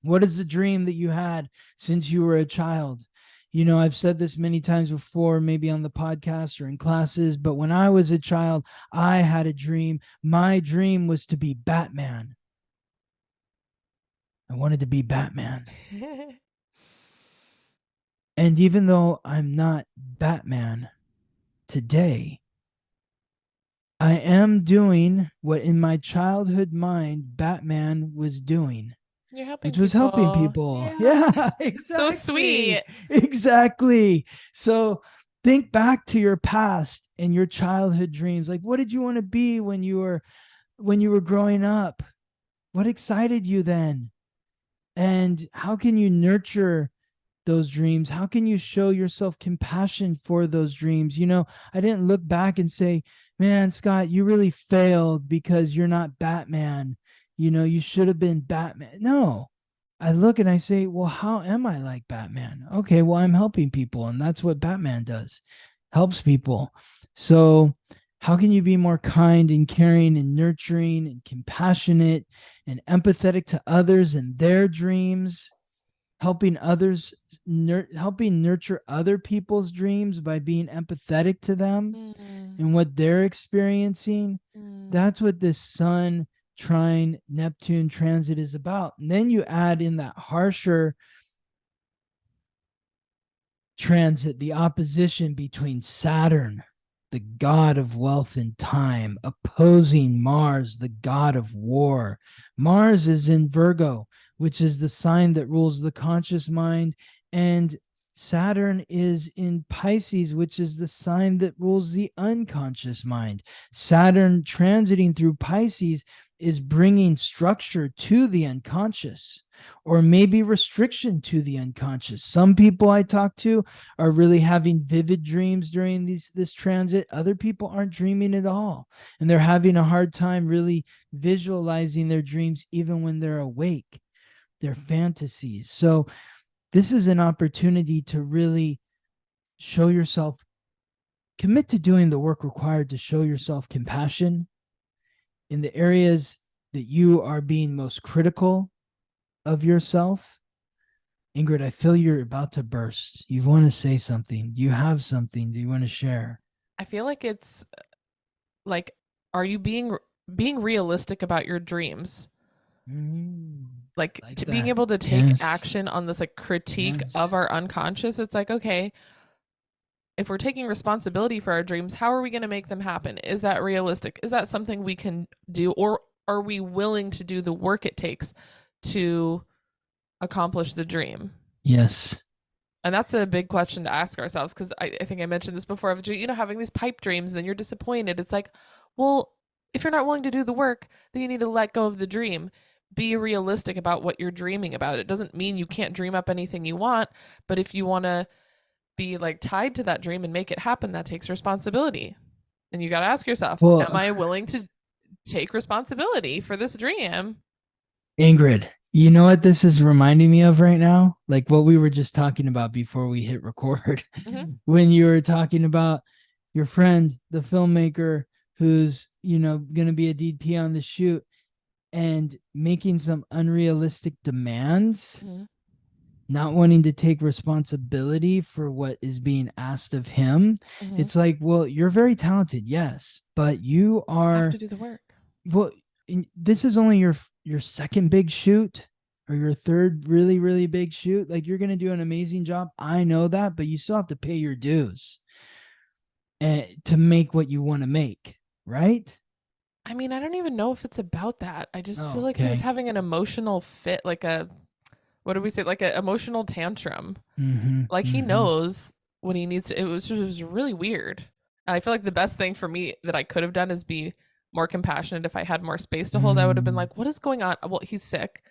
What is the dream that you had since you were a child? I've said this many times before, maybe on the podcast or in classes, but when I was a child, I had a dream. My dream was to be Batman. I wanted to be Batman. And even though I'm not Batman today, I am doing what in my childhood mind Batman was doing, You're helping which was helping people. people. Yeah. Yeah, It's so exactly. sweet. Exactly. So think back to your past and your childhood dreams. Like, what did you want to be when you were growing up? What excited you then? And how can you nurture those dreams? How can you show yourself compassion for those dreams? I didn't look back and say, man, Scott, you really failed because you're not Batman. You should have been Batman. No, I look and I say, well, how am I like Batman? Okay, well, I'm helping people. And that's what Batman does, helps people. So, how can you be more kind and caring and nurturing and compassionate and empathetic to others and their dreams? Helping others, helping nurture other people's dreams by being empathetic to them Mm, and what they're experiencing. mm, That's what this Sun trine Neptune transit is about. And then you add in that harsher transit, the opposition between Saturn, the god of wealth and time, opposing Mars, the god of war. Mars is in Virgo, which is the sign that rules the conscious mind, and Saturn is in Pisces, which is the sign that rules the unconscious mind. Saturn transiting through Pisces is bringing structure to the unconscious, or maybe restriction to the unconscious. Some people I talk to are really having vivid dreams during this transit. Other people aren't dreaming at all, and they're having a hard time really visualizing their dreams even when they're awake, their fantasies. So this is an opportunity to really show yourself, commit to doing the work required to show yourself compassion in the areas that you are being most critical of yourself. Ingrid, I feel you're about to burst. You want to say something. You have something that you want to share. I feel like it's like, are you being realistic about your dreams? Mm, Like like to being that. able to take Yes. action on this like critique of Yes. our unconscious. It's like, okay, if we're taking responsibility for our dreams, how are we going to make them happen? Is that realistic? Is that something we can do? Or are we willing to do the work it takes to accomplish the dream? Yes. And that's a big question to ask ourselves because I think I mentioned this before of, having these pipe dreams and then you're disappointed. It's like, well, if you're not willing to do the work, then you need to let go of the dream. Be realistic about what you're dreaming about. It doesn't mean you can't dream up anything you want, but if you want to be like tied to that dream and make it happen, that takes responsibility. And you got to ask yourself, Well, am I willing to take responsibility for this dream? Ingrid, you know what this is reminding me of right now? Like what we were just talking about before we hit record. Mm-hmm. When you were talking about your friend, the filmmaker, who's, going to be a DP on the shoot and making some unrealistic demands, Mm-hmm. not wanting to take responsibility for what is being asked of him. Mm-hmm. It's like, well, you're very talented, yes, but you Have are, to do the work. well, this is only your second big shoot or your third really, really big shoot. Like, you're going to do an amazing job. I know that, but you still have to pay your dues and to make what you want to make, right? I mean, I don't even know if it's about that. I just feel Oh, like he was okay. having an emotional fit, like a, what do we say, like an emotional tantrum. Mm-hmm. Like he Mm-hmm. knows what he needs to. It was really weird. And I feel like the best thing for me that I could have done is be more compassionate. If I had more space to hold, I would have been Mm-hmm. like, what is going on? Well, he's sick.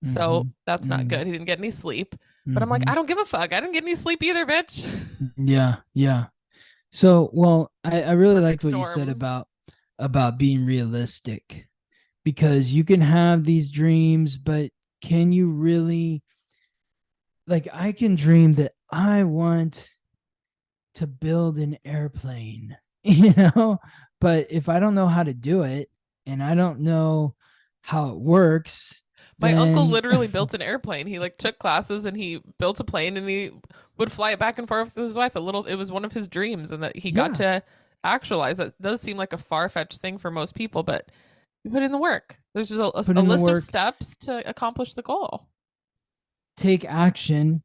So that's not Mm-hmm. good. He didn't get any sleep. But I'm like, Mm-hmm. I don't give a fuck. I didn't get any sleep either, bitch. Yeah, yeah. So, well, I really Perfect liked what you said storm. about being realistic, because you can have these dreams, but can you really, like, I can dream that I want to build an airplane, but if I don't know how to do it and I don't know how it works, My uncle then literally built an airplane. He like took classes and he built a plane and he would fly it back and forth with his wife. It was one of his dreams and that he got yeah, to actualize. That does seem like a far-fetched thing for most people, but you put in the work. There's just put a in the list of work, steps to accomplish the goal. take action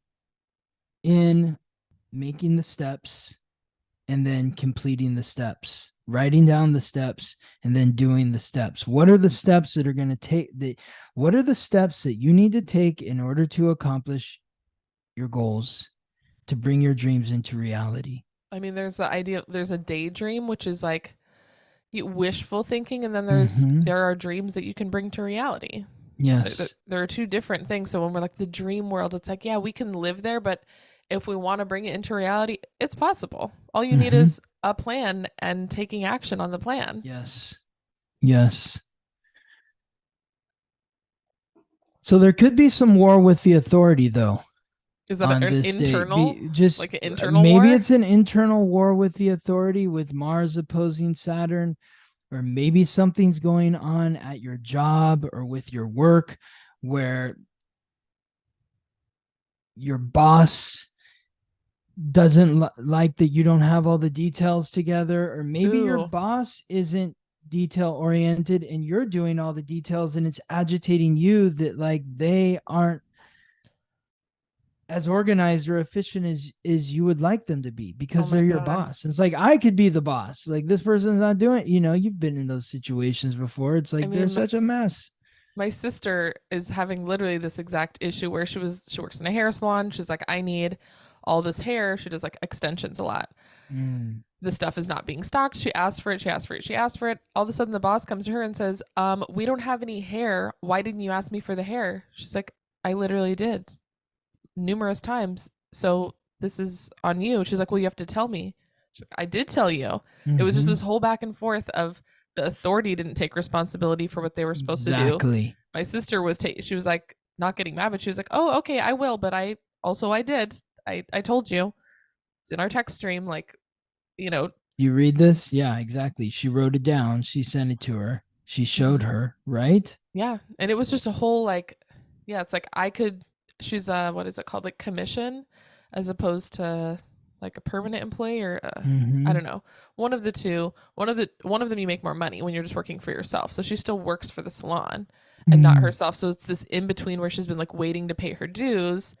in making the steps and then completing the steps, writing down the steps and then doing the steps. What are the steps that are going to take what are the steps that you need to take in order to accomplish your goals, to bring your dreams into reality? I mean, there's the idea, there's a daydream, which is like wishful thinking, and then Mm-hmm. there are dreams that you can bring to reality. Yes. There are two different things. So when we're like the dream world, it's like, yeah, we can live there, but if we want to bring it into reality, it's possible. All you need Mm-hmm. is a plan and taking action on the plan. Yes. Yes. So there could be some war with the authority, though, Is that on an this day. internal, Be just like an internal maybe war? it's an internal war with the authority, with Mars opposing Saturn, or maybe something's going on at your job or with your work where your boss doesn't like that you don't have all the details together, or maybe your Ooh, boss isn't detail oriented and you're doing all the details and it's agitating you that like they aren't as organized or efficient as you would like them to be oh because my they're your God. boss. It's like I could be the boss. Like this person's not doing, you've been in those situations before. It's I like they're mean, such a mess. my sister is having literally this exact issue where she works in a hair salon. She's like, I need all this hair. She does like extensions a lot. Mm. The stuff is not being stocked. She asked for it. She asked for it. She asked for it. All of a sudden, the boss comes to her and says, we don't have any hair. Why didn't you ask me for the hair? She's like, I literally did numerous times. So this is on you. She's like, well, you have to tell me. She's like, I did tell you. It was just Mm-hmm. this whole back and forth of the authority didn't take responsibility for what they were supposed to do. Exactly. My sister was, she was like, not getting mad, but she was like, oh, okay, I will. But I did. I told you. It's in our text stream. Like, you know, You read this? Yeah, exactly. She wrote it down. She sent it to her. She showed her, right? yeah, and it was just a whole like, yeah, it's like I could. She's what is it called, like commission, as opposed to like a permanent employee or I Mm-hmm. don't know, one of the two. One of them you make more money when you're just working for yourself. So she still works for the salon and not Mm. herself. So it's this in between where she's been like waiting to pay her dues,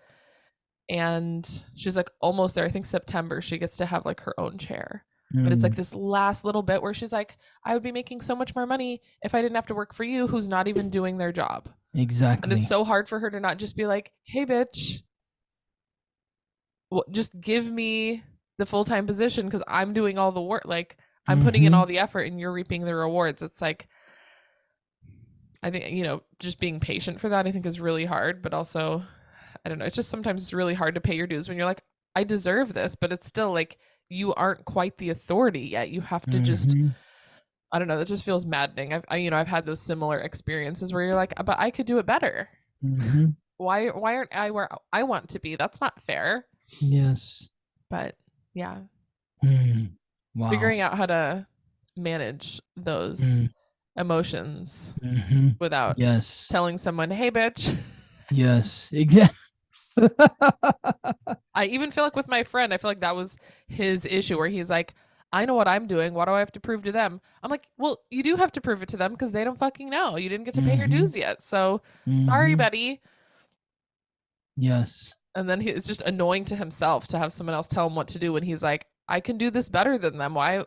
and she's like almost there. I think September she gets to have like her own chair. But it's like Mm. this last little bit where she's like, I would be making so much more money if I didn't have to work for you, who's not even doing their job. And it's Exactly. so hard for her to not just be like, hey, bitch, well, just give me the full time position because I'm doing all the work. Like, I'm putting in Mm-hmm. all the effort and you're reaping the rewards. It's like, I think, just being patient for that, I think is really hard. But also, I don't know. It's just sometimes it's really hard to pay your dues when you're like, I deserve this, but it's still like you aren't quite the authority yet. You have to just, Mm-hmm. I don't know. That just feels maddening. I've had those similar experiences where you're like, but I could do it better. Mm-hmm. Why aren't I where I want to be? That's not fair. Yes. But yeah, Mm. Wow. figuring out how to manage those Mm. emotions Mm-hmm. without Yes. telling someone, "Hey, bitch." Yes. Exactly. I even feel like with my friend, I feel like that was his issue where he's like, I know what I'm doing. Why do I have to prove to them? I'm like, well, you do have to prove it to them because they don't fucking know. You didn't get to pay your Mm-hmm. dues yet. So sorry, Mm-hmm. buddy. Yes. And then it's just annoying to himself to have someone else tell him what to do when he's like, I can do this better than them. Why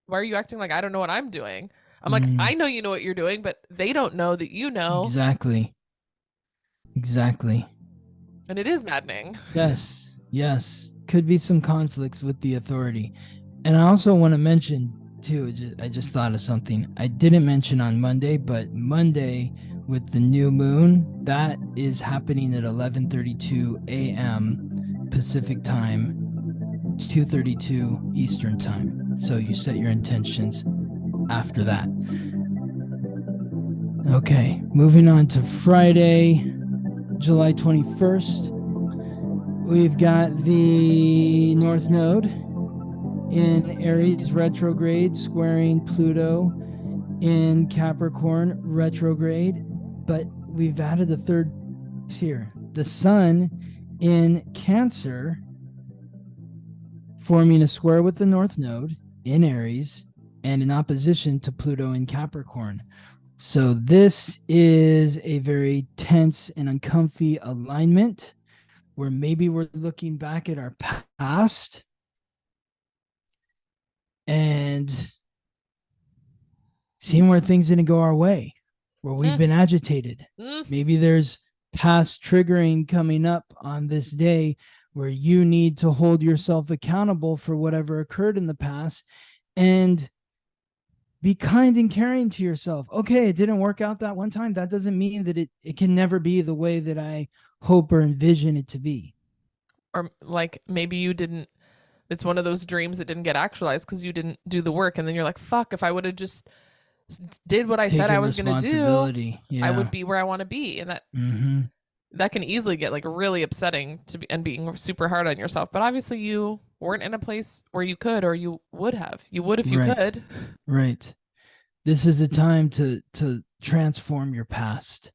are you acting like I don't know what I'm doing? I'm like, Mm. I know you know what you're doing, but they don't know that you know. Exactly. Exactly. And it is maddening. Yes. Yes. Could be some conflicts with the authority. And I also want to mention too, I just thought of something I didn't mention on Monday, but Monday with the new moon, that is happening at 11:32 a.m. Pacific time, 2:32 Eastern time. So you set your intentions after that. Okay, moving on to Friday, July 21st. We've got the North Node in Aries retrograde, squaring Pluto in Capricorn retrograde. But we've added a third here. The Sun in Cancer, forming a square with the North Node in Aries and in opposition to Pluto in Capricorn. So this is a very tense and uncomfy alignment where maybe we're looking back at our past and seeing where things didn't go our way, where we've Mm, been agitated. mm, Maybe there's past triggering coming up on this day where you need to hold yourself accountable for whatever occurred in the past and be kind and caring to yourself. Okay, it didn't work out that one time. That doesn't mean that it can never be the way that I hope or envision it to be. Or like maybe you didn't, it's one of those dreams that didn't get actualized because you didn't do the work. And then you're like, fuck, if I would have just did what I said I Taking was going to do, responsibility. I Yeah. would be where I want to be. And Mm-hmm. that can easily get like really upsetting to be and being super hard on yourself. But obviously you weren't in a place where you could, or you would have. You would if you Right. could. Right. This is a time to transform your past,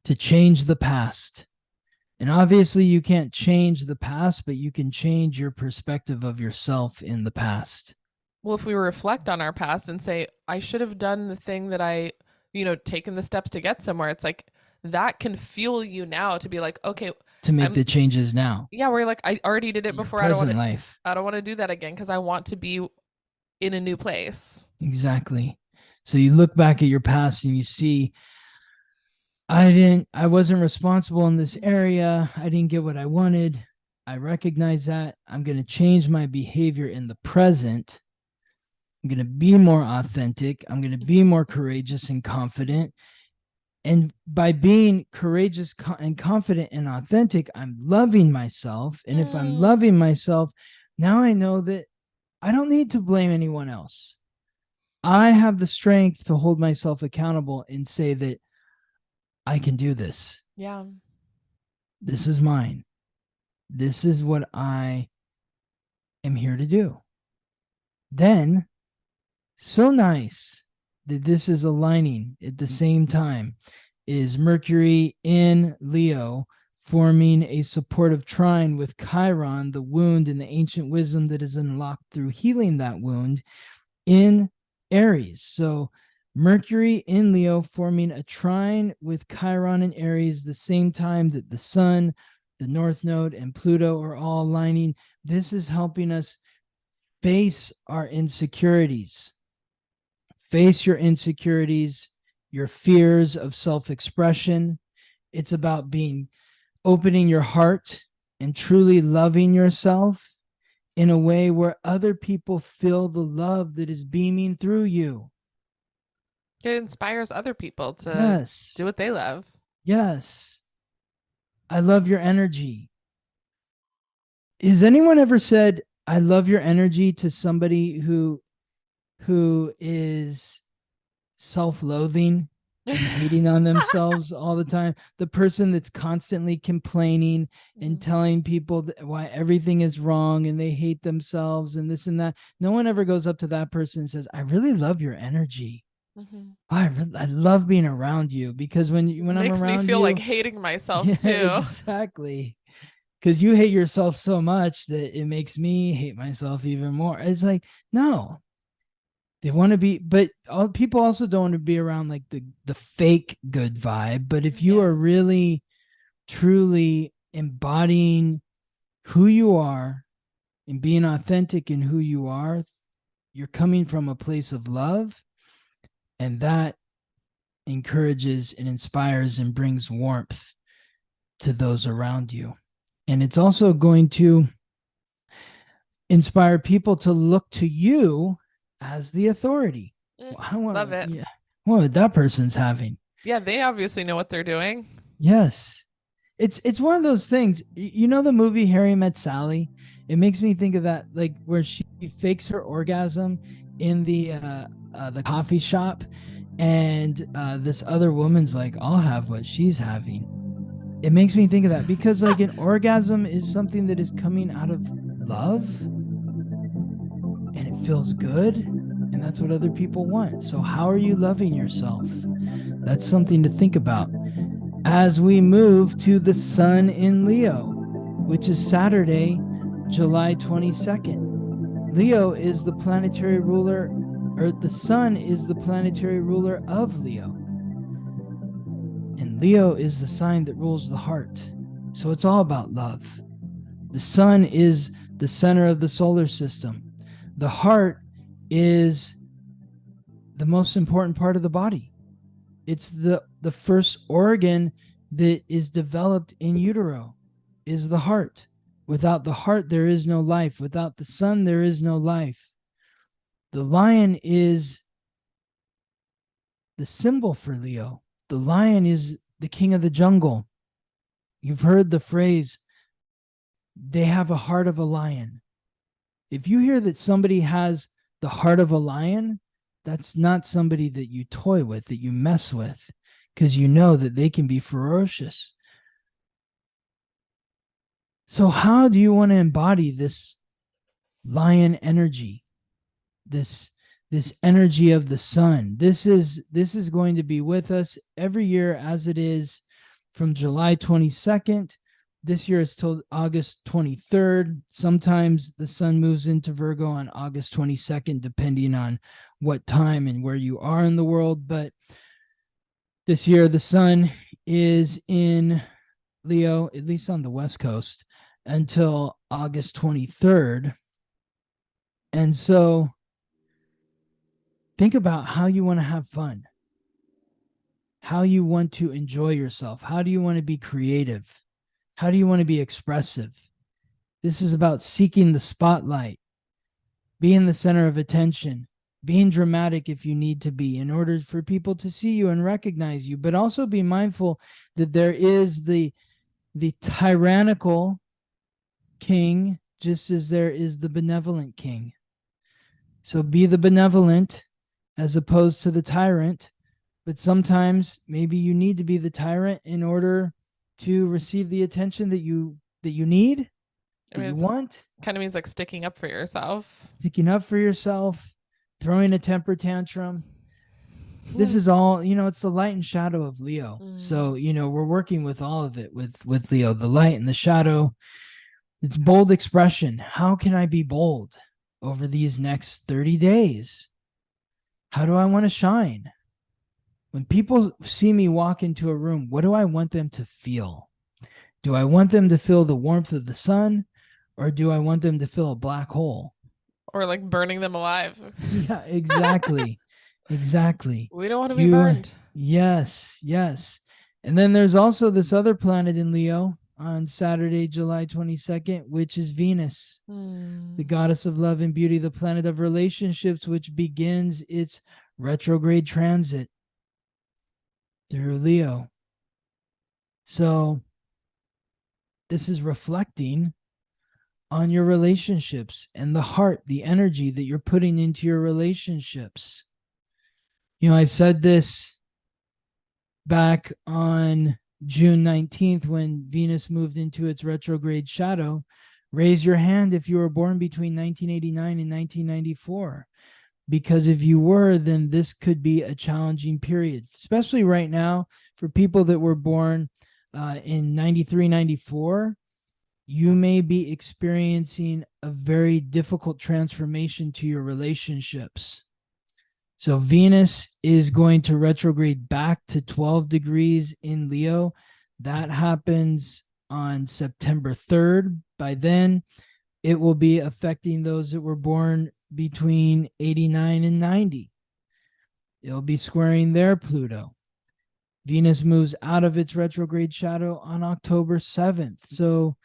to change the past. And obviously you can't change the past, but you can change your perspective of yourself in the past. Well, if we reflect on our past and say, I should have done the thing that I, taken the steps to get somewhere, it's like that can fuel you now to be like, okay, To make I'm, the changes now. yeah, we're like, I already did it Your before. I don't want present to, life. I don't want to do that again because I want to be in a new place. Exactly. So you look back at your past and you see, I wasn't responsible in this area. I didn't get what I wanted. I recognize that. I'm going to change my behavior in the present. I'm going to be more authentic. I'm going to be more courageous and confident. And by being courageous and confident and authentic, I'm loving myself. And if I'm loving myself, now I know that I don't need to blame anyone else. I have the strength to hold myself accountable and say that I can do this. Yeah. This is mine. This is what I am here to do. Then, so nice that this is aligning at the same time is Mercury in Leo forming a supportive trine with Chiron, the wound and the ancient wisdom that is unlocked through healing that wound in Aries. So Mercury in Leo forming a trine with Chiron in Aries, the same time that the Sun, the North Node, and Pluto are all aligning. This is helping us face our insecurities. Face your insecurities, your fears of self-expression. It's about opening your heart and truly loving yourself in a way where other people feel the love that is beaming through you. It inspires other people to Yes. do what they love. Yes. I love your energy. Has anyone ever said, I love your energy to somebody who is self-loathing and hating on themselves all the time? The person that's constantly complaining and telling people why everything is wrong and they hate themselves and this and that. No one ever goes up to that person and says, I really love your energy. Mm-hmm. I love being around you, because when I'm Makes around me feel you, like hating myself yeah, too. exactly. Because you hate yourself so much that it makes me hate myself even more. It's like, no, they want to be, but people also don't want to be around like the fake good vibe. But if you are really truly embodying who you are and being authentic in who you are, you're coming from a place of love, and that encourages and inspires and brings warmth to those around you. And it's also going to inspire people to look to you as the authority. I want Love it. Yeah, what that person's having. Yeah, they obviously know what they're doing. Yes. It's one of those things. You know the movie Harry Met Sally? It makes me think of that, like where she fakes her orgasm in the coffee shop, and this other woman's like, I'll have what she's having. It makes me think of that, because like an orgasm is something that is coming out of love, and it feels good, and that's what other people want. So how are you loving yourself? That's something to think about as we move to the Sun in Leo, which is Saturday, July 22nd. Leo is the planetary ruler, or the Sun is the planetary ruler of Leo. And Leo is the sign that rules the heart. So it's all about love. The Sun is the center of the solar system. The heart is the most important part of the body. It's the first organ that is developed in utero, is the heart. Without the heart, there is no life. Without the sun, there is no life. The lion is the symbol for Leo. The lion is the king of the jungle. You've heard the phrase, they have a heart of a lion. If you hear that somebody has the heart of a lion, that's not somebody that you toy with, that you mess with, because you know that they can be ferocious. So how do you want to embody this lion energy, this energy of the sun? This is going to be with us every year, as it is from July 22nd. This year it's till August 23rd. Sometimes the sun moves into Virgo on August 22nd, depending on what time and where you are in the world. But this year the sun is in Leo, at least on the West Coast, until August 23rd. And so think about how you want to have fun, how you want to enjoy yourself. How do you want to be creative? How do you want to be expressive? This is about seeking the spotlight, being the center of attention, being dramatic if you need to be in order for people to see you and recognize you, but also be mindful that there is the tyrannical king, just as there is the benevolent king. So be the benevolent as opposed to the tyrant. But sometimes maybe you need to be the tyrant in order to receive the attention that you need, that you want. Kind of means like sticking up for yourself. Sticking up for yourself, throwing a temper tantrum. This is all, it's the light and shadow of Leo. So, we're working with all of it with Leo, the light and the shadow. It's bold expression. How can I be bold over these next 30 days? How do I want to shine? When people see me walk into a room, what do I want them to feel? Do I want them to feel the warmth of the sun, or do I want them to feel a black hole? Or like burning them alive. Yeah, exactly. Exactly. We don't want to be burned. Yes. And then there's also this other planet in Leo on Saturday, July 22nd, which is Venus, the goddess of love and beauty, the planet of relationships, which begins its retrograde transit through Leo. So this is reflecting on your relationships and the heart, the energy that you're putting into your relationships. I said this back on June 19th when Venus moved into its retrograde shadow. Raise your hand if you were born between 1989 and 1994. Because if you were, then this could be a challenging period, especially right now for people that were born in 93, 94. You may be experiencing a very difficult transformation to your relationships. So Venus is going to retrograde back to 12 degrees in Leo. That happens on September 3rd. By then, it will be affecting those that were born between 89 and 90. It'll be squaring their Pluto. Venus moves out of its retrograde shadow on October 7th. So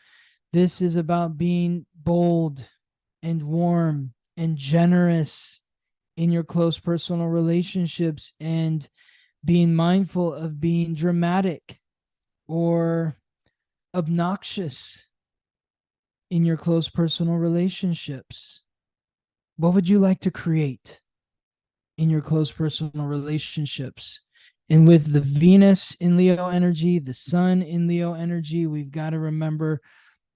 this is about being bold and warm and generous in your close personal relationships, and being mindful of being dramatic or obnoxious in your close personal relationships. What would you like to create in your close personal relationships? And with the Venus in Leo energy, the sun in Leo energy, we've got to remember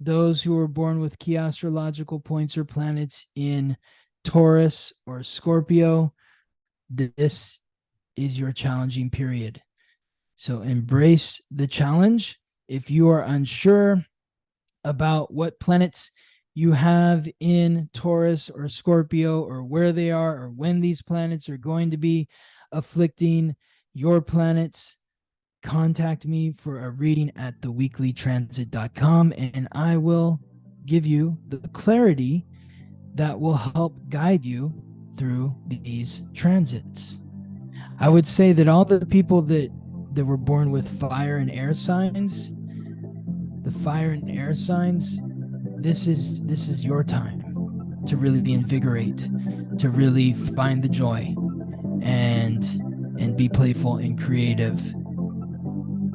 those who were born with key astrological points or planets in Taurus or Scorpio. This is your challenging period. So embrace the challenge. If you are unsure about what planets you have in Taurus or Scorpio, or where they are, or when these planets are going to be afflicting your planets, contact me for a reading at theweeklytransit.com, and I will give you the clarity that will help guide you through these transits. I would say that all the people that were born with fire and air signs, the fire and air signs, this is your time to really invigorate, to really find the joy and be playful and creative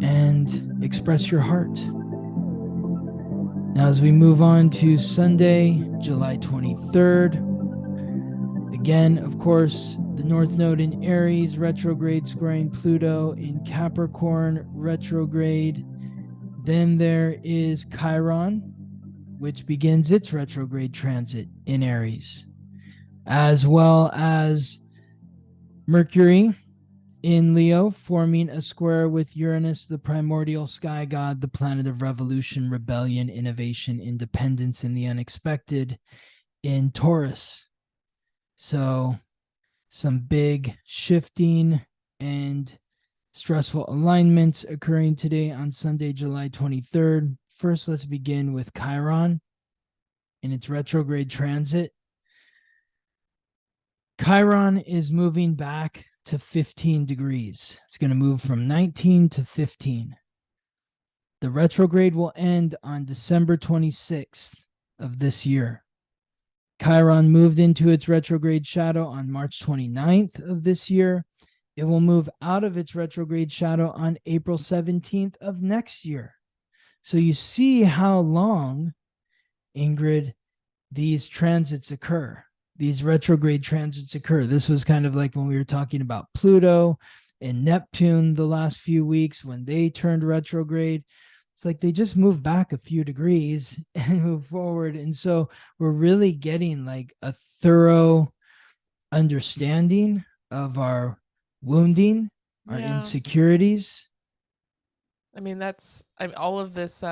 and express your heart. Now, as we move on to Sunday, July 23rd, again, of course, the North Node in Aries, retrograde squaring Pluto in Capricorn, retrograde. Then there is Chiron, which begins its retrograde transit in Aries, as well as Mercury in Leo, forming a square with Uranus, the primordial sky god, the planet of revolution, rebellion, innovation, independence, and the unexpected in Taurus. So, some big shifting and stressful alignments occurring today on Sunday, July 23rd. First, let's begin with Chiron in its retrograde transit. Chiron is moving back to 15 degrees. It's going to move from 19 to 15. The retrograde will end on December 26th of this year. Chiron moved into its retrograde shadow on March 29th of this year. It will move out of its retrograde shadow on April 17th of next year. So you see how long, Ingrid, these transits occur. These retrograde transits occur. This was kind of like when we were talking about Pluto and Neptune the last few weeks when they turned retrograde. It's like they just move back a few degrees and move forward. And so we're really getting like a thorough understanding of our wounding, our Yeah. insecurities. I mean, all of this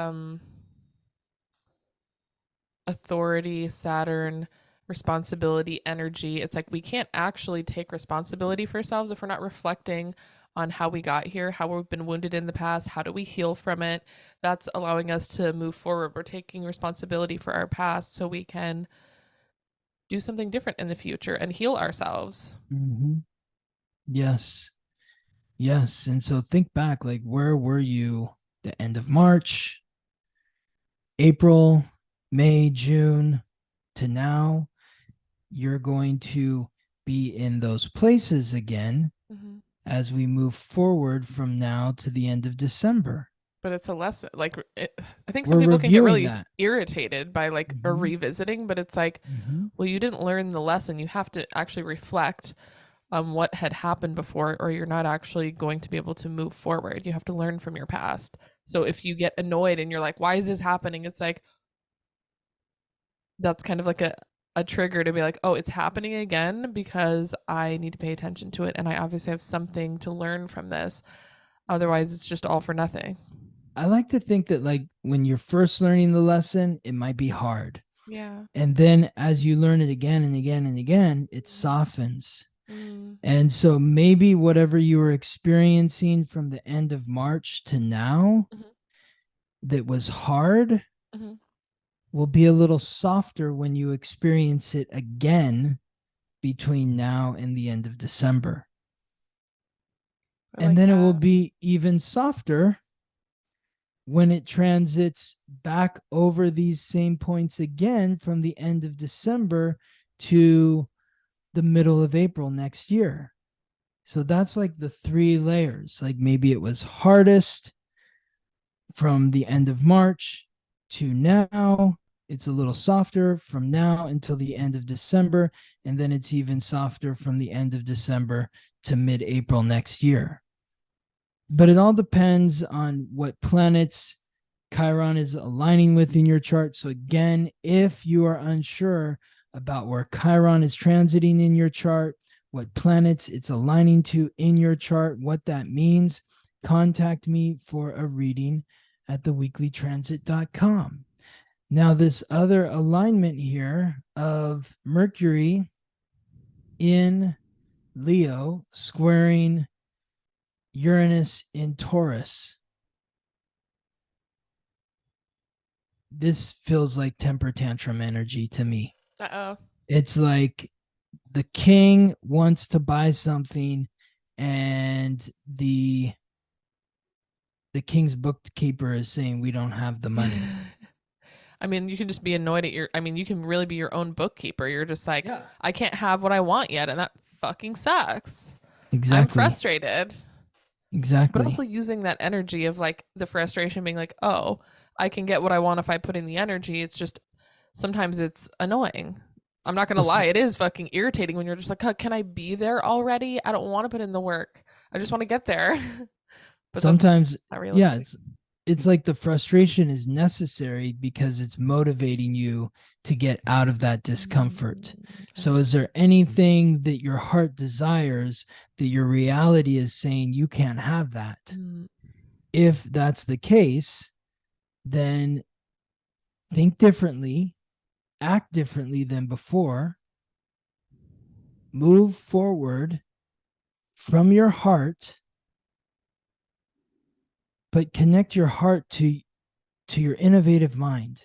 authority, Saturn, responsibility, energy. It's like we can't actually take responsibility for ourselves if we're not reflecting on how we got here, how we've been wounded in the past, how do we heal from it. That's allowing us to move forward. We're taking responsibility for our past so we can do something different in the future and heal ourselves. Mm-hmm. Yes. Yes. And so think back, like, where were you the end of March, April, May, June to now? You're going to be in those places again Mm-hmm. as we move forward from now to the end of December. But it's a lesson. I think some We're people can get reviewing really that. irritated by like a Mm-hmm. revisiting, but it's like, Mm-hmm. well, you didn't learn the lesson. You have to actually reflect on what had happened before, or you're not actually going to be able to move forward. You have to learn from your past. So if you get annoyed and you're like, why is this happening? It's like, that's kind of like a trigger to be like, oh, it's happening again because I need to pay attention to it. And I obviously have something to learn from this. Otherwise, it's just all for nothing. I like to think that, like, when you're first learning the lesson, it might be hard. Yeah. And then as you learn it again and again and again, it softens. Mm. And so maybe whatever you were experiencing from the end of March to now Mm-hmm. that was hard Mm-hmm. will be a little softer when you experience it again between now and the end of December. I And like then it will that. be even softer when it transits back over these same points again from the end of December to the middle of April next year. So that's like the three layers. Like maybe it was hardest from the end of March to now. It's a little softer from now until the end of December. And then it's even softer from the end of December to mid April next year. But it all depends on what planets Chiron is aligning with in your chart. So, again, if you are unsure about where Chiron is transiting in your chart, what planets it's aligning to in your chart, what that means, contact me for a reading at theweeklytransit.com. Now, this other alignment here of Mercury in Leo squaring Uranus in Taurus. This feels like temper tantrum energy to me. Uh-oh. It's like the king wants to buy something and the king's bookkeeper is saying we don't have the money. I mean, you can just be annoyed at you can really be your own bookkeeper. You're just like, Yeah. I can't have what I want yet, and that fucking sucks. I'm Exactly. frustrated. But Exactly. also using that energy of like the frustration being like, oh, I can get what I want if I put in the energy. It's just sometimes it's annoying. I'm not gonna Well, lie, it is fucking irritating when you're just like, can I be there already? I don't want to put in the work. I just want to get there. But that's sometimes, not yeah, realistic. it's like the frustration is necessary because it's motivating you to get out of that discomfort. So is there anything that your heart desires that your reality is saying you can't have that? Mm, If that's the case, then think differently, act differently than before, move forward from your heart, but connect your heart to your innovative mind.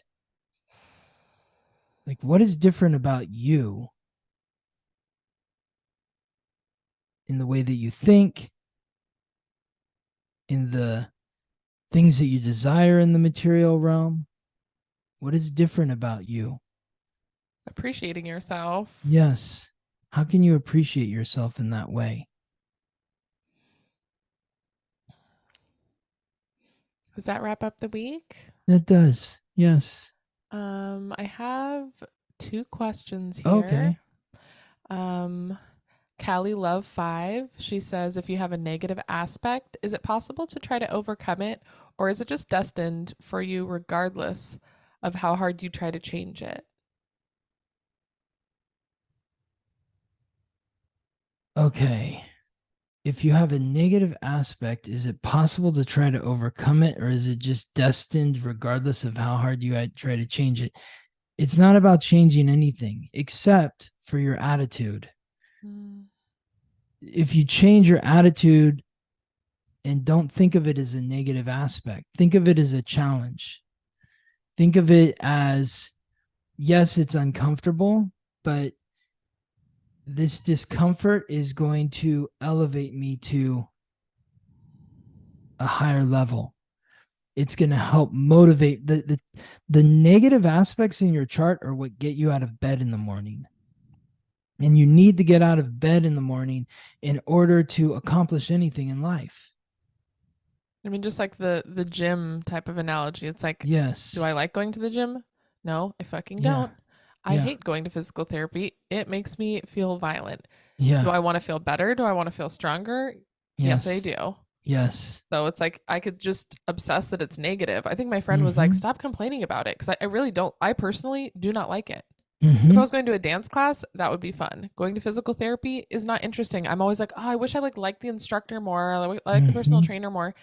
Like, what is different about you in the way that you think, in the things that you desire in the material realm? What is different about you? appreciating yourself. Yes. How can you appreciate yourself in that way? Does that wrap up the week? That does. Yes. I have two questions here. Okay. Um, Callie Love 5, she says, if you have a negative aspect, is it possible to try to overcome it, or is it just destined for you regardless of how hard you try to change it? Okay. If you have a negative aspect, is it possible to try to overcome it, or is it just destined regardless of how hard you try to change it? It's not about changing anything except for your attitude. Mm, If you change your attitude and don't think of it as a negative aspect, think of it as a challenge. Think of it as, yes, it's uncomfortable, but this discomfort is going to elevate me to a higher level. It's going to help motivate the negative aspects in your chart are what get you out of bed in the morning. And you need to get out of bed in the morning in order to accomplish anything in life. I mean, just like the gym type of analogy. It's like, do Yes. I like going to the gym? No, I fucking Yeah. don't. I Yeah. hate going to physical therapy. It makes me feel violent. Do Yeah. I want to feel better? Do I want to feel stronger? Yes, I Yes. do. Yes. So it's like I could just obsess that it's negative. I think my friend was like, Mm-hmm. stop complaining about it because I really don't, I personally do not like it. If I Mm-hmm. was going to a dance class, that would be fun. Going to physical therapy is not interesting. I'm always like, oh, I wish I liked the instructor more. I like the personal Mm-hmm. trainer more.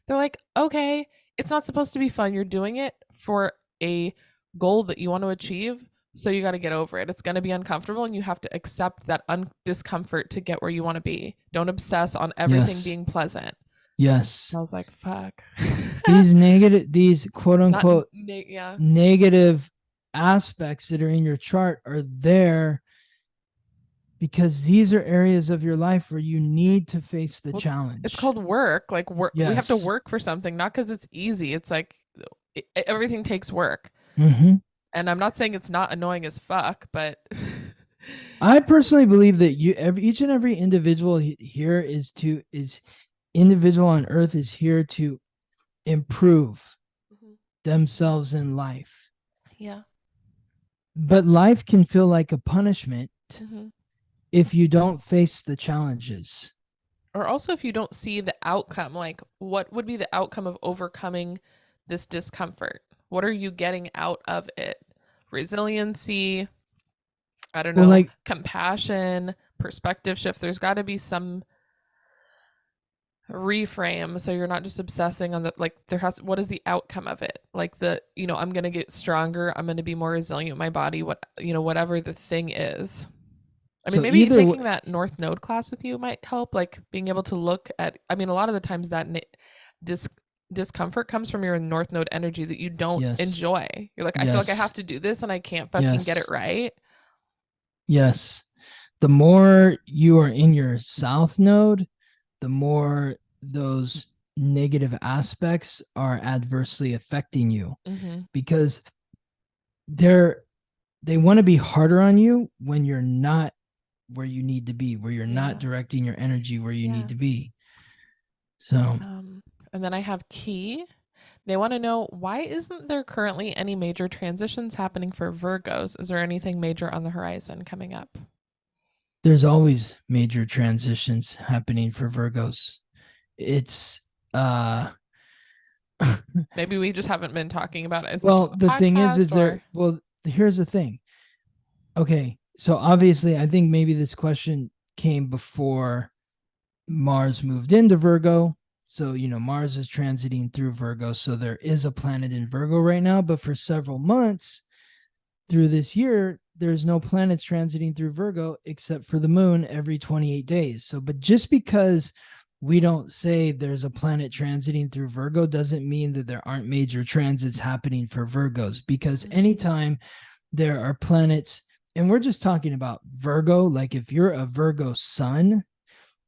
They're like, okay, it's not supposed to be fun. You're doing it for a goal that you want to achieve. So you got to get over it. It's going to be uncomfortable and you have to accept that discomfort to get where you want to be. Don't obsess on everything Yes. being pleasant. Yes. I was like, fuck. These quote It's not, unquote yeah. negative aspects that are in your chart are there because these are areas of your life where you need to face the Well, it's challenge. called work. Like work, we have to Yes. work for something, not because it's easy. It's like everything takes work. Mm-hmm. And I'm not saying it's not annoying as fuck, but I personally believe that each and every individual here is individual on earth is here to improve themselves in life. yeah. But life can feel like a punishment hmm if you don't face the challenges. Or also, if you don't see the outcome, like what would be the outcome of overcoming this discomfort? What are you getting out of it? Resiliency, I don't Well, know, like, compassion, perspective shift. There's got to be some reframe so you're not just obsessing on the like there has what is the outcome of it, like I'm gonna get stronger, I'm gonna be more resilient in my body, whatever the thing is. I mean, so maybe taking that North Node class with you might help, like being able to look at, I mean, a lot of the times that dis- discomfort comes from your North Node energy that you don't yes, enjoy. You're like, I feel like I have yes, to do this and I can't fucking get it yes, right. yes. The more you are in your south node, the more those negative aspects are adversely affecting you Mm-hmm. because they want to be harder on you when you're not where you need to be, where you're not Yeah. directing your energy where you Yeah. need to be. So And then I have Key. They want to know, why isn't there currently any major transitions happening for Virgos? Is there anything major on the horizon coming up? there's always major transitions happening for Virgos. It's Maybe we just haven't been talking about it as much on well, the the thing is podcast, there, or well, here's the thing. Okay, so obviously I think maybe this question came before Mars moved into Virgo. So, Mars is transiting through Virgo. So there is a planet in Virgo right now, but for several months through this year, there's no planets transiting through Virgo except for the moon every 28 days. So, but just because we don't say there's a planet transiting through Virgo doesn't mean that there aren't major transits happening for Virgos, because anytime there are planets, and we're just talking about Virgo, like if you're a Virgo sun,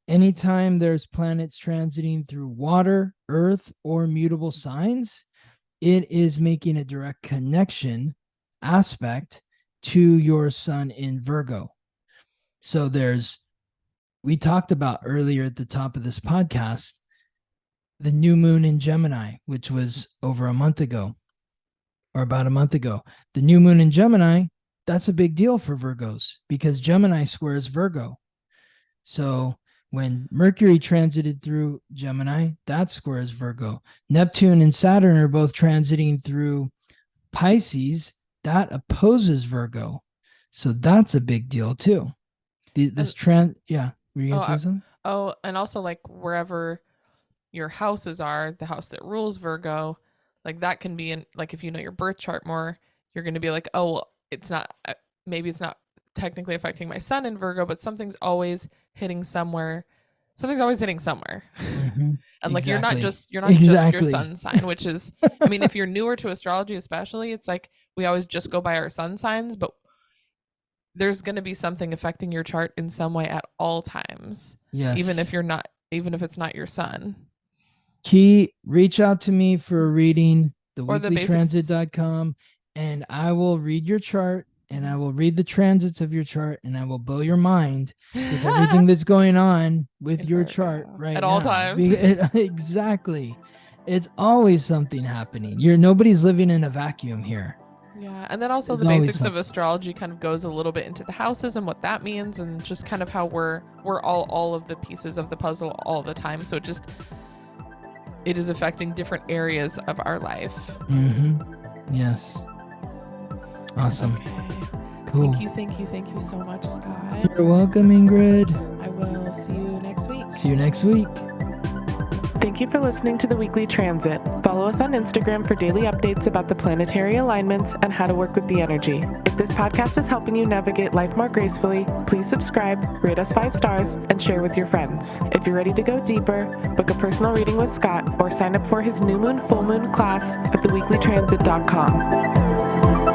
anytime there's planets transiting through water, earth, or mutable signs, it is making a direct connection aspect to your sun in Virgo. So we talked about earlier at the top of this podcast, the new moon in Gemini, which was over a month ago or about a month ago. The new moon in Gemini, that's a big deal for Virgos because Gemini squares Virgo. So when Mercury transited through Gemini, that squares Virgo. Neptune and Saturn are both transiting through Pisces, that opposes Virgo. So that's a big deal too. This and trend, yeah. Were you gonna oh, say something? and also like wherever your houses are, the house that rules Virgo, like that can be in, like if you know your birth chart more, you're going to be like, oh, well, it's not, maybe it's not technically affecting my sun in Virgo, but something's always hitting somewhere. Something's always hitting somewhere. Mm-hmm. And like Exactly. you're not just your Exactly. sun sign, which is, I mean, if you're newer to astrology especially, it's like we always just go by our sun signs, but there's going to be something affecting your chart in some way at all times, Yes. even if it's not your sun. Key, reach out to me for a reading, Or the basics. theweeklytransit.com, and I will read your chart and I will read the transits of your chart and I will blow your mind with everything that's going on with In your chart Virgo. right At all now. times. Exactly. It's always something happening. Nobody's living in a vacuum here. Yeah, and then also There's the always basics of something. astrology kind of goes a little bit into the houses and what that means, and just kind of how we're all of the pieces of the puzzle all the time. So it is affecting different areas of our life. Mm-hmm. Yes. Awesome. Okay. Cool. Thank you so much, Scott. You're welcome, Ingrid. I will see you next week. See you next week. Thank you for listening to the Weekly Transit. Follow us on Instagram for daily updates about the planetary alignments and how to work with the energy. If this podcast is helping you navigate life more gracefully, please subscribe, rate us 5 stars, and share with your friends. If you're ready to go deeper, book a personal reading with Scott or sign up for his new moon, full moon class at theweeklytransit.com.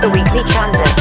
The Weekly Transit.